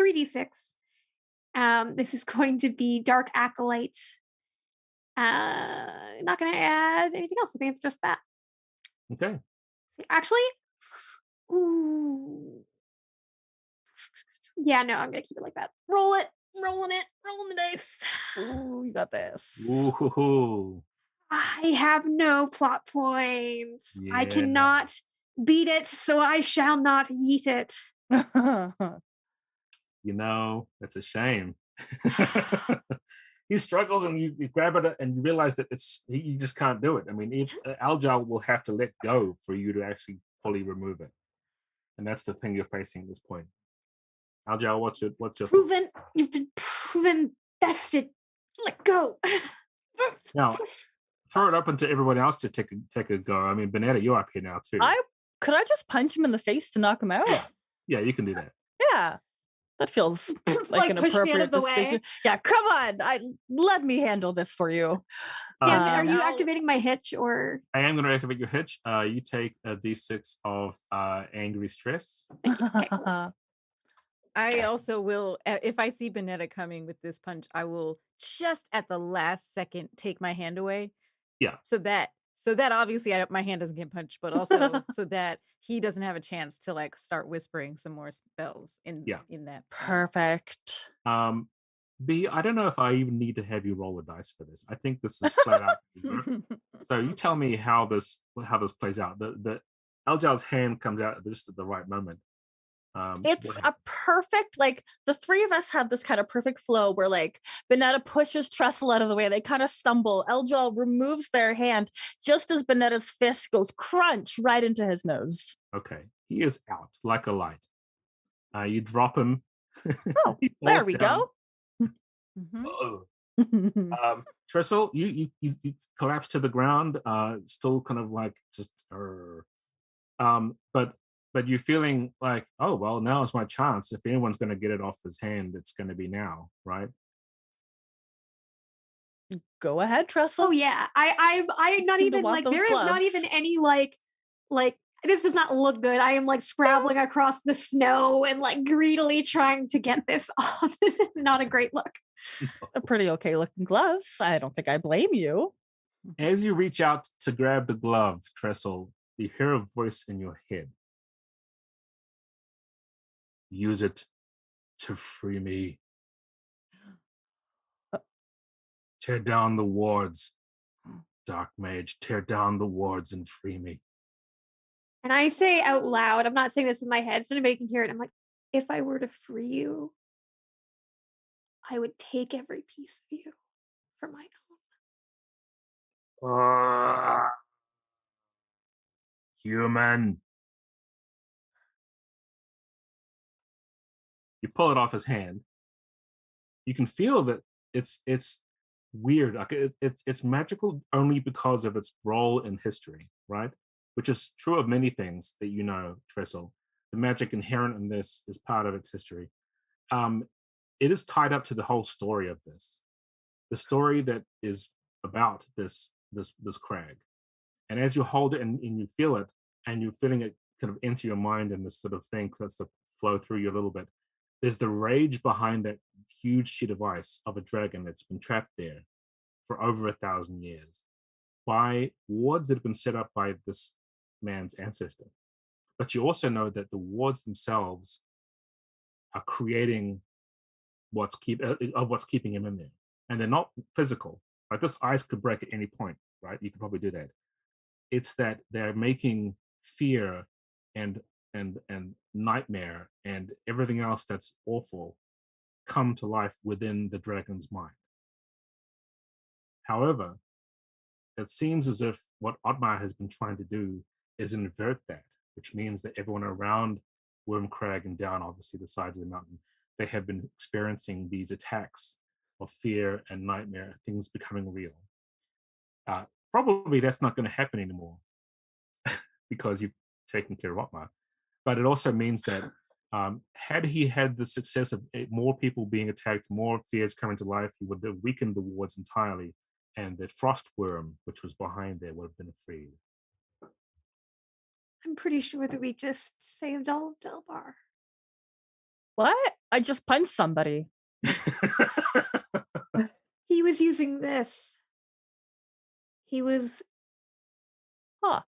3D6. This is going to be Dark Acolyte. Not going to add anything else. I think it's just that. Okay. Actually, ooh. Yeah, no, I'm going to keep it like that. Rolling the dice. Ooh, you got this. Ooh. I have no plot points. Yeah. I cannot beat it, so I shall not yeet it. That's a shame. He struggles, and you grab it, and you realize that you just can't do it. I mean, Aljal will have to let go for you to actually fully remove it, and that's the thing you're facing at this point. Aljal, what's your You've been proven bested. Let go. Now, throw it open to everyone else to take a go. I mean, Benetta, you're up here now too. Could I just punch him in the face to knock him out? Yeah, you can do that. Yeah. That feels like an appropriate decision. Way. Yeah, come on. Let me handle this for you. Are you activating my hitch or? I am going to activate your hitch. You take a D6 of angry stress. Okay, cool. I also will, if I see Benetta coming with this punch, I will just at the last second take my hand away. Yeah. So that obviously my hand doesn't get punched, but also so that he doesn't have a chance to like start whispering some more spells in that. Perfect. B, I don't know if I even need to have you roll a dice for this. I think this is flat out. So you tell me how this plays out. The Aljal's hand comes out just at the right moment. It's a perfect, like, the three of us have this kind of perfect flow where, like, Bonetta pushes Trestle out of the way. They kind of stumble. Eljal removes their hand just as Bonetta's fist goes crunch right into his nose. Okay, he is out like a light. You drop him. Oh, there we go. Trestle, you collapse to the ground, still kind of like just, but you're feeling like, oh well, now is my chance. If anyone's going to get it off his hand, it's going to be now, right? Go ahead, Trestle. Oh yeah, I'm not even like there is not even any like this does not look good. I am like scrabbling across the snow and like greedily trying to get this off. This is not a great look. A pretty okay looking gloves. I don't think I blame you. As you reach out to grab the glove, Trestle, you hear a voice in your head. Use it to free me. Tear down the wards. Dark Mage, tear down the wards and free me. And I say out loud, I'm not saying this in my head, so anybody can hear it. I'm like, if I were to free you, I would take every piece of you for my own. Human. You pull it off his hand. You can feel that it's weird. Like it's magical only because of its role in history, right? Which is true of many things that you know, Trestle. The magic inherent in this is part of its history. It is tied up to the whole story of this. The story that is about this crag. And as you hold it and you feel it, and you're feeling it kind of into your mind and this sort of thing starts to flow through you a little bit, there's the rage behind that huge sheet of ice of a dragon that's been trapped there for over 1,000 years by wards that have been set up by this man's ancestor. But you also know that the wards themselves are creating what's keeping him in there. And they're not physical. Like this ice could break at any point, right? You could probably do that. It's that they're making fear and nightmare and everything else that's awful come to life within the dragon's mind. However, it seems as if what Ottmar has been trying to do is invert that, which means that everyone around Wormcrag and down, obviously the sides of the mountain, they have been experiencing these attacks of fear and nightmare, things becoming real. Probably that's not going to happen anymore because you've taken care of Ottmar. But it also means that had he had the success of more people being attacked, more fears coming to life, he would have weakened the wards entirely, and the frost worm, which was behind there, would have been freed. I'm pretty sure that we just saved all of Delbar. What? I just punched somebody. He was using this. He was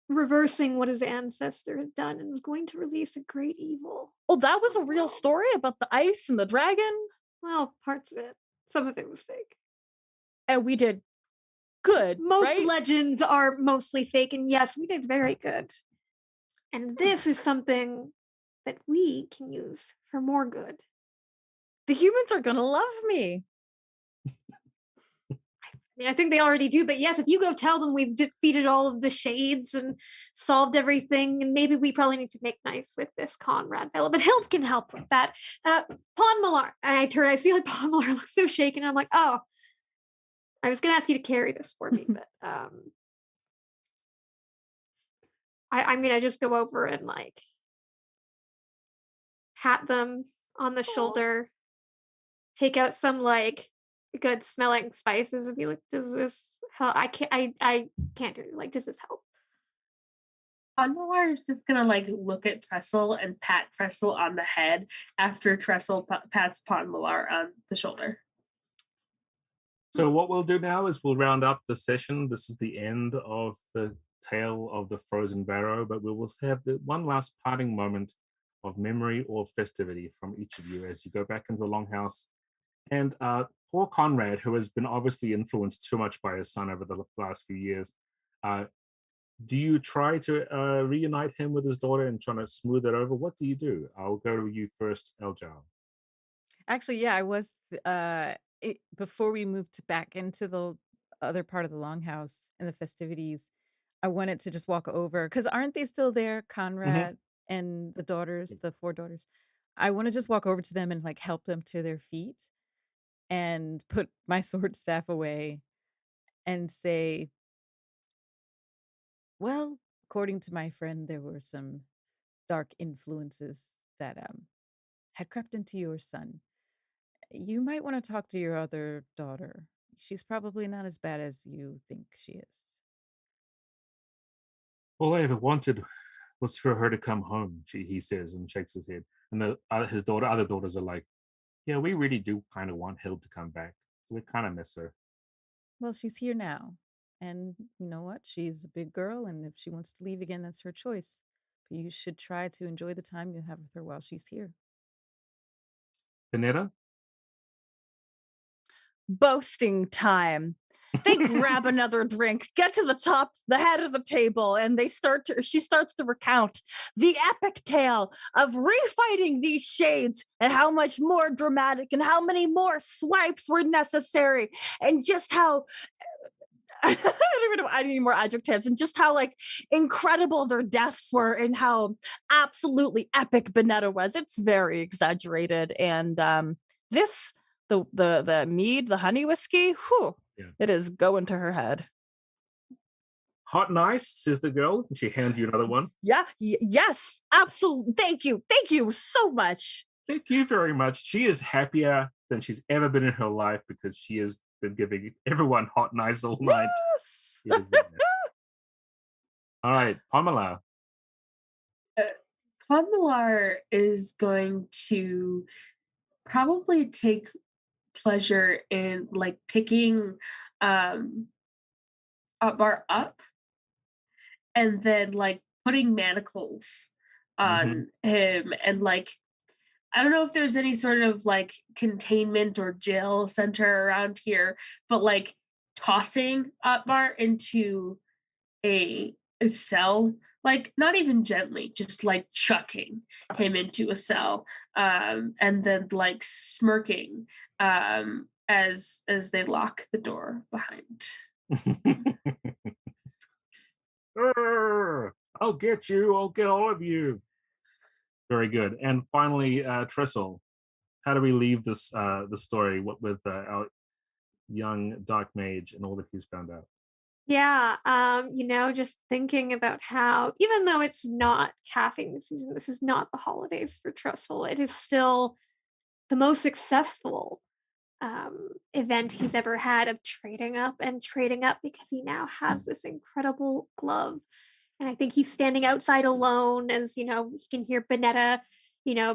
reversing what his ancestor had done and was going to release a great evil. Oh, that was a real story about the ice and the dragon? Well, parts of it. Some of it was fake. And we did good, Most right? legends are mostly fake, and yes, we did very good. And this is something that we can use for more good. The humans are gonna love me. I think they already do, but yes, if you go tell them we've defeated all of the shades and solved everything, and maybe we probably need to make nice with this Conrad fellow, but Hild can help with that. Pon Malar, I see like Pon Malar looks so shaken. I'm like, oh, I was going to ask you to carry this for me, but I'm going to just go over and like pat them on the shoulder, take out some like good smelling spices and be like, does this help? I can't do it. Like, does this help? Ponmalar is just gonna like look at Trestle and pat Trestle on the head after Trestle pats Ponmalar on the shoulder. So what we'll do now is we'll round up the session. This is the end of the tale of the Frozen Barrow, but we will have the one last parting moment of memory or festivity from each of you as you go back into the Longhouse. And poor Conrad, who has been obviously influenced too much by his son over the last few years, do you try to reunite him with his daughter and try to smooth it over? What do you do? I'll go to you first, Eljal. Actually, yeah, I was before we moved back into the other part of the longhouse and the festivities. I wanted to just walk over because aren't they still there, Mm-hmm. Conrad and the daughters, the 4 daughters? I want to just walk over to them and like help them to their feet and put my sword staff away and say, well, according to my friend, there were some dark influences that had crept into your son. You might want to talk to your other daughter. She's probably not as bad as you think she is. All I ever wanted was for her to come home, he says and shakes his head. And his other daughters are like, yeah, we really do kind of want Hild to come back. We kind of miss her. Well, she's here now. And you know what? She's a big girl, and if she wants to leave again, that's her choice. But you should try to enjoy the time you have with her while she's here. Panetta? Boasting time. They grab another drink, get to the head of the table, and she starts to recount the epic tale of refighting these shades and how much more dramatic and how many more swipes were necessary, and just how I don't even know any more adjectives, and just how like incredible their deaths were and how absolutely epic Bonetta was. It's very exaggerated. And the mead, the honey whiskey, whew, Yeah. it is going to her head. Hot and ice, says the girl. And she hands you another one. Yeah, yes, absolutely. Thank you so much. Thank you very much. She is happier than she's ever been in her life because she has been giving everyone hot and ice all night. Yes. All right, Pamela. Pamela is going to probably take pleasure in like picking Upbar up and then like putting manacles on him, and like I don't know if there's any sort of like containment or jail center around here, but like tossing Upbar into a cell, like not even gently, just like chucking him into a cell, and then like smirking as they lock the door behind. I'll get you. I'll get all of you. Very good. And finally, Tristle, how do we leave this the story with our young dark mage and all that he's found out? Yeah, just thinking about how, even though it's not caffeine season, this is not the holidays for Tristle, it is still the most successful event he's ever had of trading up because he now has this incredible glove. And I think he's standing outside alone as, he can hear Bonetta,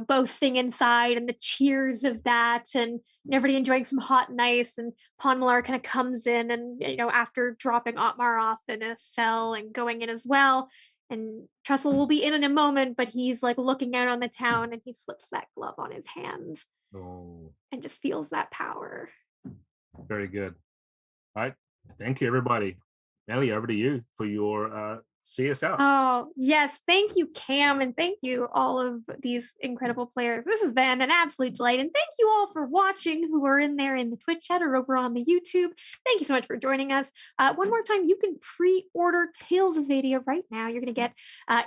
boasting inside and the cheers of that and everybody enjoying some hot and ice. And Ponmalar kind of comes in and, after dropping Otmar off in a cell and going in as well. And Trestle will be in a moment, but he's like looking out on the town and he slips that glove on his hand. Oh. And just feels that power. Very good. All right. Thank you, everybody. Mellie, over to you for your see us out. Oh, yes. Thank you, Cam, and thank you all of these incredible players. This has been an absolute delight, and thank you all for watching who are in there in the Twitch chat or over on the YouTube. Thank you so much for joining us. One more time, you can pre-order Tales of Xadia right now. You're going to get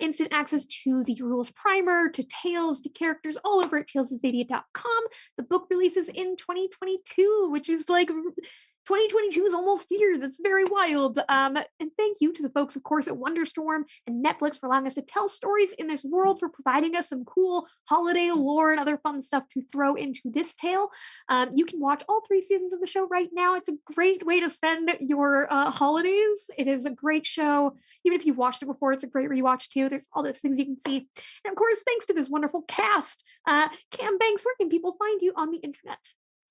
instant access to the rules primer, to tales, to characters, all over at talesofxadia.com. The book releases in 2022, which is like 2022 is almost here. That's very wild. And thank you to the folks, of course, at Wonderstorm and Netflix for allowing us to tell stories in this world, for providing us some cool holiday lore and other fun stuff to throw into this tale. You can watch all 3 seasons of the show right now. It's a great way to spend your holidays. It is a great show. Even if you've watched it before, it's a great rewatch too. There's all those things you can see. And of course, thanks to this wonderful cast. Cam Banks, where can people find you on the internet?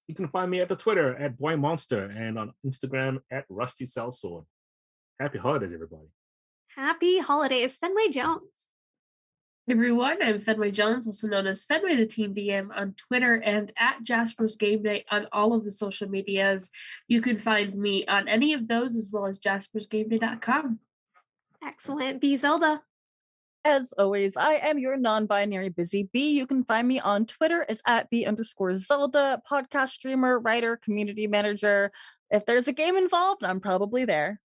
You can find me at the Twitter at BoyMonster and on Instagram at RustyCellsword. Happy holidays, everybody. Happy holidays, Fenway Jones. Everyone, I'm Fenway Jones, also known as Fenway the Teen DM on Twitter and at Jasper's Game Day on all of the social medias. You can find me on any of those as well as jaspersgameday.com. Excellent. Be Zelda. As always, I am your non-binary busy bee. You can find me on Twitter as @b_Zelda, podcast streamer, writer, community manager. If there's a game involved, I'm probably there.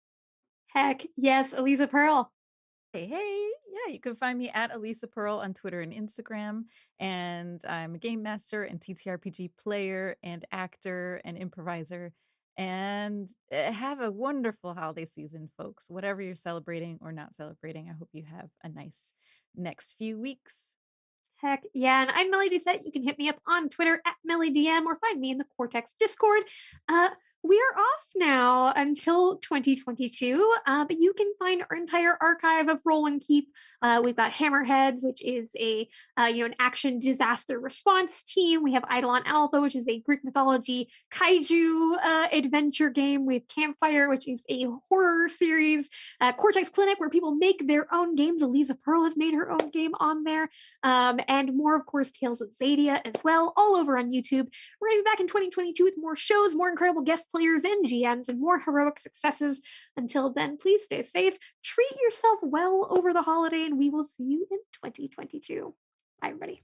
Heck yes, Aliza Pearl. Hey, yeah, you can find me at Elisa Pearl on Twitter and Instagram. And I'm a game master and TTRPG player and actor and improviser. And have a wonderful holiday season, folks. Whatever you're celebrating or not celebrating, I hope you have a nice next few weeks. Heck yeah, and I'm Mellie Doucette. You can hit me up on Twitter at MellieDM or find me in the Cortex Discord. We are off now until 2022, but you can find our entire archive of Roll and Keep. We've got Hammerheads, which is a an action disaster response team. We have Eidolon Alpha, which is a Greek mythology kaiju adventure game. We have Campfire, which is a horror series. Cortex Clinic, where people make their own games. Aliza Pearl has made her own game on there. And more, of course, Tales of Xadia as well, all over on YouTube. We're going to be back in 2022 with more shows, more incredible guest players and GMs, and more heroic successes. Until then, please stay safe, treat yourself well over the holiday, and we will see you in 2022. Bye, everybody.